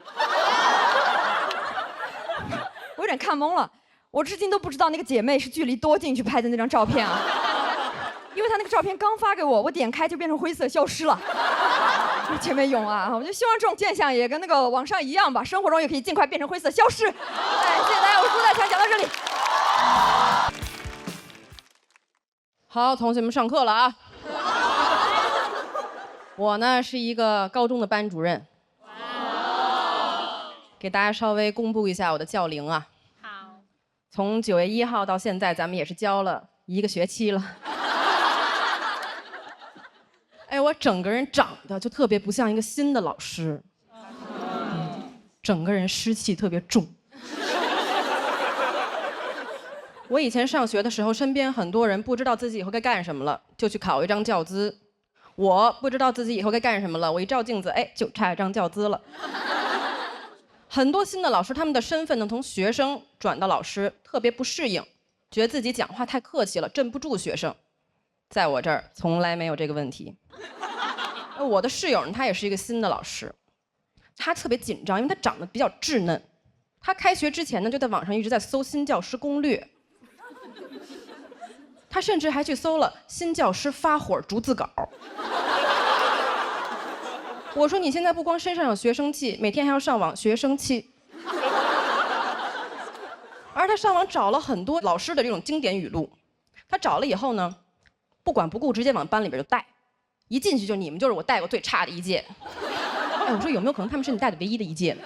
点看懵了。我至今都不知道那个姐妹是距离多近去拍的那张照片啊，因为她那个照片刚发给我，我点开就变成灰色消失了。姐妹勇啊！我就希望这种现象也跟那个网上一样吧，生活中也可以尽快变成灰色消失。哎，谢谢大家，我是朱大强，讲到这里。
好，同学们上课了啊！我呢是一个高中的班主任，给大家稍微公布一下我的教龄啊。好，从9月1号到现在，咱们也是教了1个学期了。哎，我整个人长得就特别不像一个新的老师，整个人湿气特别重。我以前上学的时候，身边很多人不知道自己以后该干什么了，就去考一张教资。我不知道自己以后该干什么了，我一照镜子，哎，就差一张教资了。很多新的老师，他们的身份呢，从学生转到老师，特别不适应，觉得自己讲话太客气了，镇不住学生。在我这儿从来没有这个问题。我的室友呢，他也是一个新的老师，他特别紧张，因为他长得比较稚嫩。他开学之前呢，就在网上一直在搜新教师攻略。他甚至还去搜了新教师发火逐字稿。我说你现在不光身上有学生气，每天还要上网学生气。而他上网找了很多老师的这种经典语录，他找了以后呢，不管不顾，直接往班里边就带，一进去就你们就是我带过最差的一届。哎，我说有没有可能他们是你带的唯一的一届呢？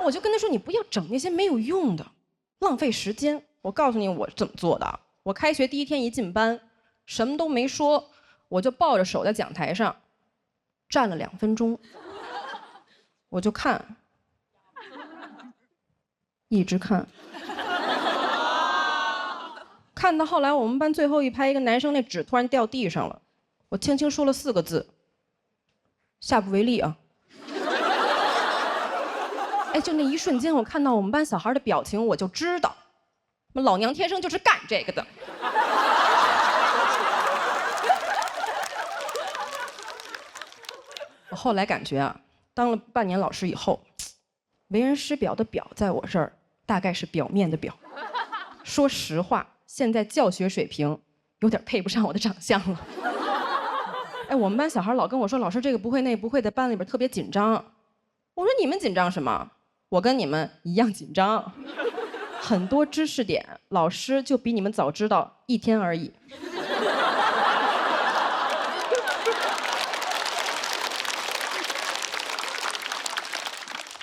我就跟他说，你不要整那些没有用的，浪费时间。我告诉你我怎么做的。我开学第1天一进班，什么都没说，我就抱着手在讲台上站了2分钟，我就看，一直看，看到后来我们班最后一排一个男生那纸突然掉地上了，我轻轻说了4个字：下不为例啊。哎，就那一瞬间，我看到我们班小孩的表情，我就知道，老娘天生就是干这个的。我后来感觉啊，当了半年老师以后，为人师表的表在我这儿大概是表面的表。说实话，现在教学水平有点配不上我的长相了。哎，我们班小孩老跟我说，老师这个不会那不会，在班里边特别紧张。我说你们紧张什么？我跟你们一样紧张。很多知识点，老师就比你们早知道1天而已。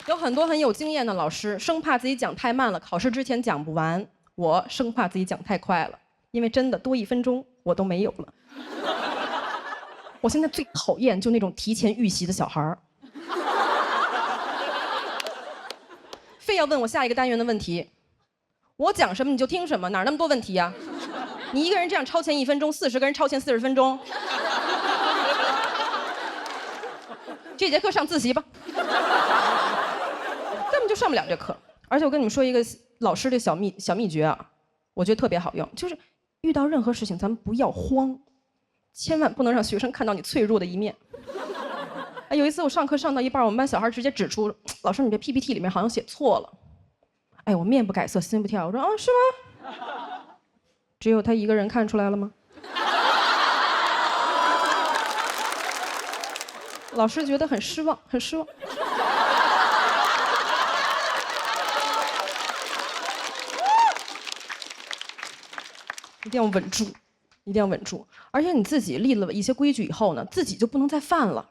有很多很有经验的老师，生怕自己讲太慢了，考试之前讲不完。我生怕自己讲太快了，因为真的多1分钟我都没有了。我现在最讨厌就那种提前预习的小孩儿，非要问我下一个单元的问题，我讲什么你就听什么，哪那么多问题呀？你一个人这样超前1分钟，40个人超前40分钟，这节课上自习吧。根本就上不了这课。而且我跟你们说一个老师的小秘诀啊，我觉得特别好用，就是遇到任何事情咱们不要慌，千万不能让学生看到你脆弱的一面。哎，有一次我上课上到一半，我们班小孩直接指出，老师你这 PPT 里面好像写错了。哎，我面不改色心不跳，我说啊是吗？只有他一个人看出来了吗？老师觉得很失望，很失望。一定要稳住，一定要稳住。而且你自己立了一些规矩以后呢，自己就不能再犯了。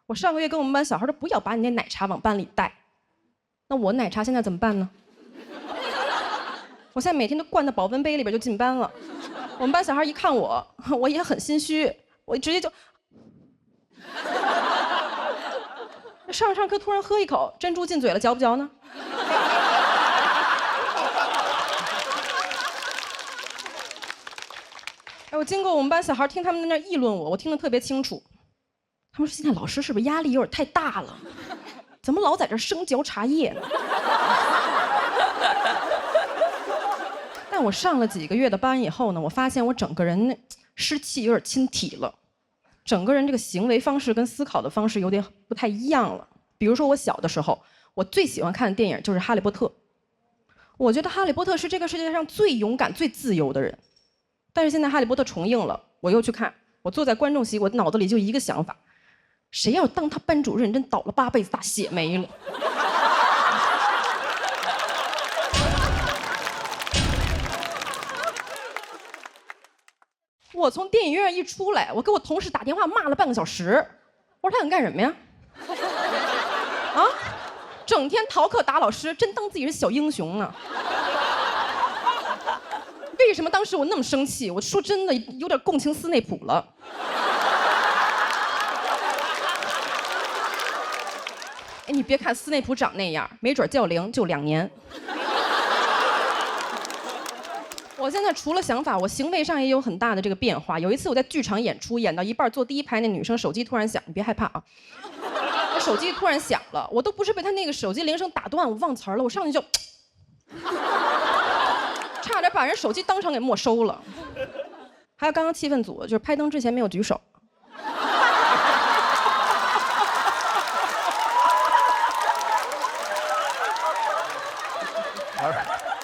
我上个月跟我们班小孩说，不要把你那奶茶往班里带。那我奶茶现在怎么办呢？我现在每天都灌到保温杯里边就进班了。我们班小孩一看我，我也很心虚，我直接就上课突然喝一口珍珠进嘴了，嚼不嚼呢？哎，我经过我们班小孩听他们在那议论我，我听得特别清楚。他们说现在老师是不是压力有点太大了？怎么老在这生嚼茶叶呢？但我上了几个月的班以后呢，我发现我整个人那湿气有点侵体了，整个人这个行为方式跟思考的方式有点不太一样了。比如说我小的时候，我最喜欢看的电影就是《哈利波特》，我觉得哈利波特是这个世界上最勇敢、最自由的人。但是现在哈利波特重映了，我又去看，我坐在观众席，我脑子里就一个想法：谁要当他班主任，真倒了8辈子大血霉了。我从电影院一出来，我给我同事打电话骂了半个小时。我说他想干什么呀？啊，整天逃课打老师，真当自己是小英雄呢。为什么当时我那么生气？我说真的，有点共情斯内普了。哎，你别看斯内普长那样，没准教龄就2年。我现在除了想法，我行为上也有很大的这个变化。有一次我在剧场演出，演到一半，坐第1排那女生手机突然响，你别害怕啊。我手机突然响了，我都不是被她那个手机铃声打断，我忘词儿了，我上去就，差点把人手机当场给没收了。还有刚刚气氛组，就是拍灯之前没有举手。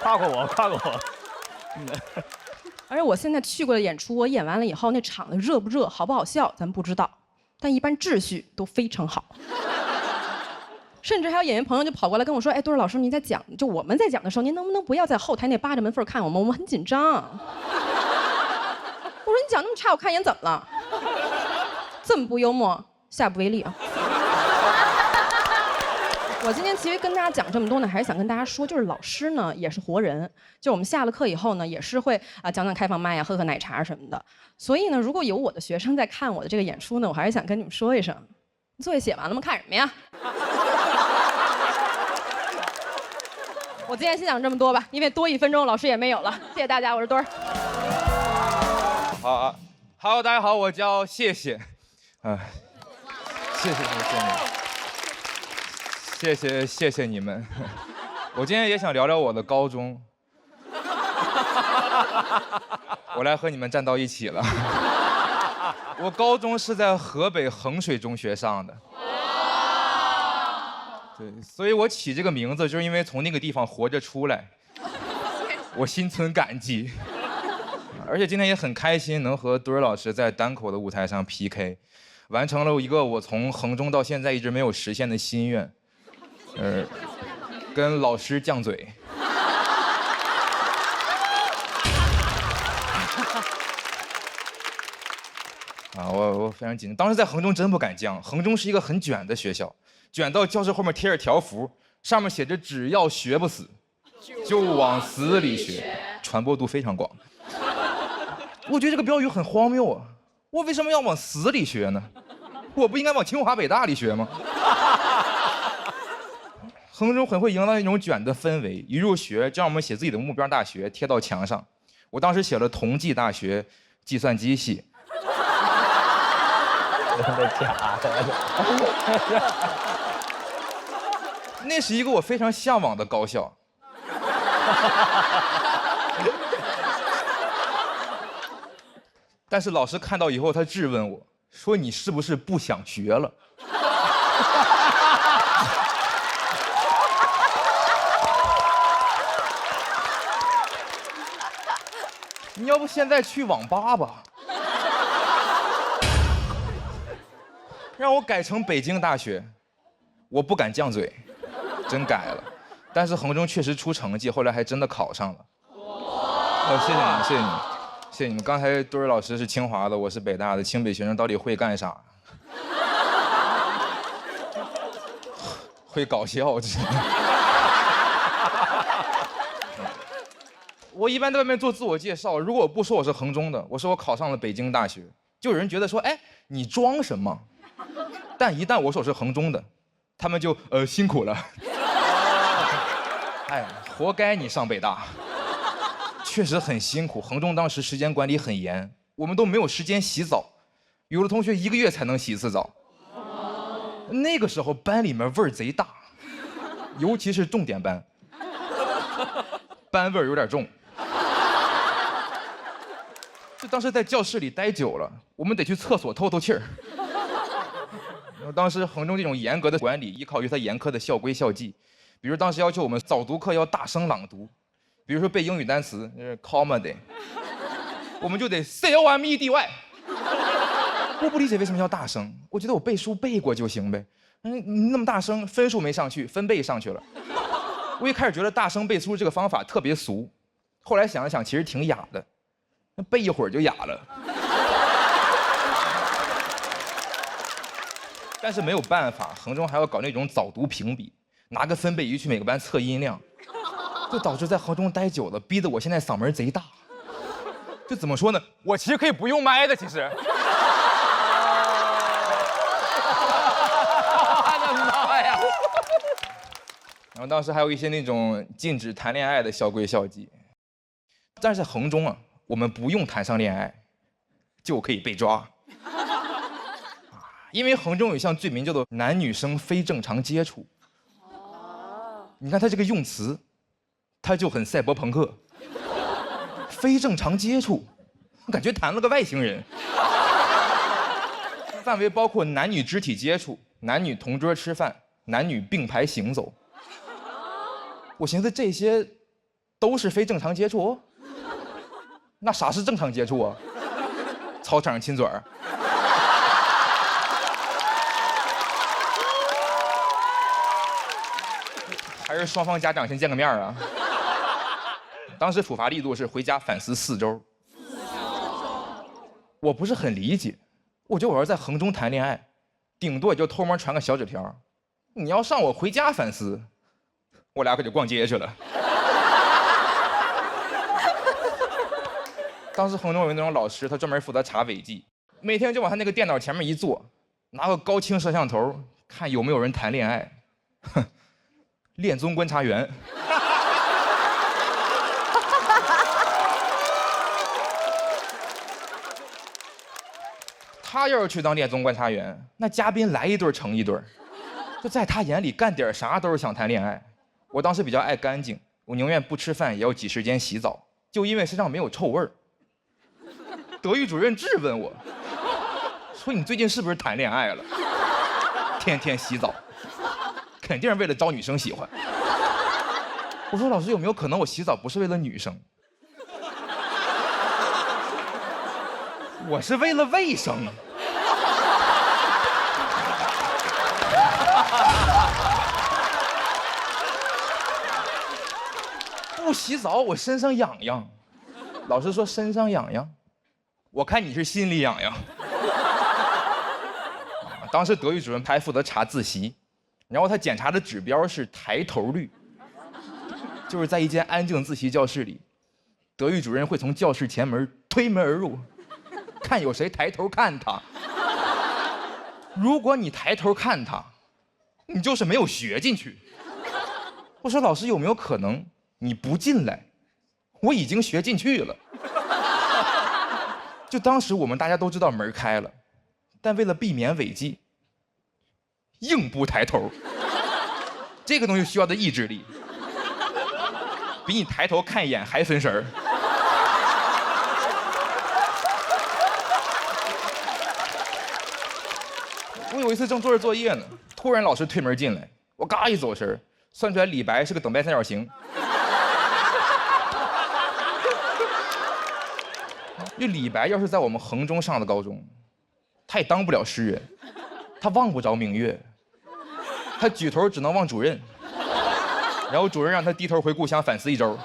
跨过我，跨过我。
而且我现在去过的演出，我演完了以后，那场子热不热、好不好笑，咱不知道，但一般秩序都非常好。甚至还有演员朋友就跑过来跟我说：“哎，多少老师，您在讲，就我们在讲的时候，您能不能不要在后台那扒着门缝看我们？我们很紧张。”我说：“你讲那么差，我看一眼怎么了？这么不幽默，下不为例啊！”我今天其实跟大家讲这么多呢，还是想跟大家说，就是老师呢也是活人，就我们下了课以后呢，也是会讲讲开放麦呀，喝喝奶茶什么的。所以呢，如果有我的学生在看我的这个演出呢，我还是想跟你们说一声，作业写完了吗？看什么呀？我今天先讲这么多吧，因为多1分钟老师也没有了。谢谢大家，我是墩儿。
好，Hello， 大家好，我叫谢谢，谢谢你们。我今天也想聊聊我的高中，我来和你们站到一起了。我高中是在河北衡水中学上的，对，所以我起这个名字就是因为从那个地方活着出来，我心存感激。而且今天也很开心，能和墩儿老师在单口的舞台上 PK， 完成了一个我从衡中到现在一直没有实现的心愿。跟老师犟嘴。我非常紧张，当时在衡中真不敢犟。衡中是一个很卷的学校，卷到教室后面贴着条幅，上面写着“只要学不死，就往死里学”，传播度非常广。我觉得这个标语很荒谬啊！我为什么要往死里学呢？我不应该往清华北大里学吗？衡中很会营造那种卷的氛围，一入学就让我们写自己的目标大学贴到墙上。我当时写了同济大学计算机系。
真的假的？
那是一个我非常向往的高校。但是老师看到以后，他质问我说：“你是不是不想学了？”你要不现在去网吧吧？让我改成北京大学，我不敢犟嘴，真改了。但是衡中确实出成绩，后来还真的考上了。谢谢你们，谢谢你们，谢谢你们。刚才墩儿老师是清华的，我是北大的，清北学生到底会干啥？会搞笑，这。我一般在外面做自我介绍，如果我不说我是衡中的，我说我考上了北京大学，就有人觉得说，哎，你装什么？但一旦我说我是衡中的，他们就辛苦了。哎，活该你上北大。确实很辛苦，衡中当时时间管理很严，我们都没有时间洗澡，有的同学1个月才能洗1次澡。那个时候班里面味儿贼大，尤其是重点班，班味儿有点重。就当时在教室里待久了，我们得去厕所透透气儿。当时衡中这种严格的管理，依靠于它严苛的校规校纪，比如当时要求我们早读课要大声朗读，比如说背英语单词，comedy， 我们就得 comedy。我不理解为什么要大声，我觉得我背书背过就行呗。你那么大声，分数没上去，分贝上去了。我一开始觉得大声背书这个方法特别俗，后来想了想，其实挺雅的，那背一会儿就哑了。但是没有办法，衡中还要搞那种早读评比，拿个分贝仪去每个班测音量，就导致在衡中待久了，逼得我现在嗓门贼大。就怎么说呢？我其实可以不用麦的，其实。我的妈呀！然后当时还有一些那种禁止谈恋爱的校规校纪，但是在衡中啊，我们不用谈上恋爱，就可以被抓。因为衡中有一项罪名叫做男女生非正常接触。你看他这个用词，他就很赛博朋克。非正常接触，感觉谈了个外星人。范围包括男女肢体接触、男女同桌吃饭、男女并排行走。我寻思这些都是非正常接触，那啥是正常接触啊？操场上亲嘴儿。还是双方家长先见个面啊？当时处罚力度是回家反思4周。我不是很理解，我觉得我要在衡中谈恋爱，顶多也就偷摸传个小纸条。你要上我回家反思，我俩可就逛街去了。当时衡中有那种老师，他专门负责查违纪，每天就往他那个电脑前面一坐，拿个高清摄像头看有没有人谈恋爱。哼。恋综观察员，他要是去当恋综观察员，那嘉宾来一对成一对，就在他眼里干点啥都是想谈恋爱。我当时比较爱干净，我宁愿不吃饭也要挤时间洗澡，就因为身上没有臭味儿。德育主任质问我，说你最近是不是谈恋爱了？天天洗澡。肯定是为了招女生喜欢。我说老师，有没有可能我洗澡不是为了女生？我是为了卫生。不洗澡我身上痒痒。老师说身上痒痒，我看你是心里痒痒。当时德育主任还负责查自习。然后他检查的指标是抬头率，就是在一间安静自习教室里，德育主任会从教室前门推门而入，看有谁抬头看他。如果你抬头看他，你就是没有学进去。我说老师，有没有可能你不进来，我已经学进去了？就当时我们大家都知道门开了，但为了避免违纪，硬不抬头，这个东西需要的意志力，比你抬头看一眼还分神儿。我有一次正做着作业呢，突然老师推门进来，我嘎一走神，算出来李白是个等边三角形。就李白要是在我们衡中上的高中，他也当不了诗人，他望不着明月。他举头只能望主任，然后主任让他低头回故乡反思1周。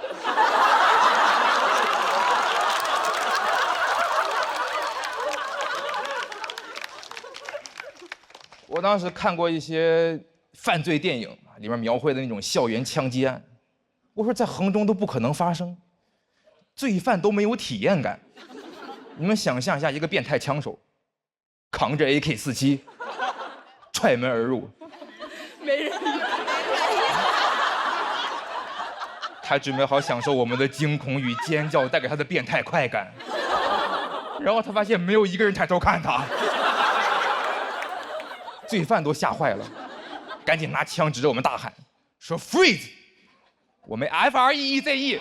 我当时看过一些犯罪电影，里面描绘的那种校园枪击案，我说在衡中都不可能发生，罪犯都没有体验感。你们想象一下，一个变态枪手扛着 AK-47踹门而入。没人理他准备好享受我们的惊恐与尖叫带给他的变态快感，然后他发现没有一个人抬头看他，罪犯都吓坏了，赶紧拿枪指着我们大喊，说 freeze， 我们 FREEZE。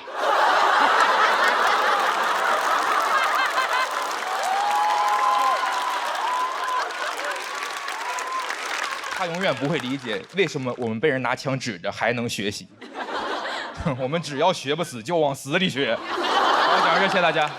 他永远不会理解为什么我们被人拿枪指着还能学习。我们只要学不死就往死里学。好，讲到这，谢谢大家。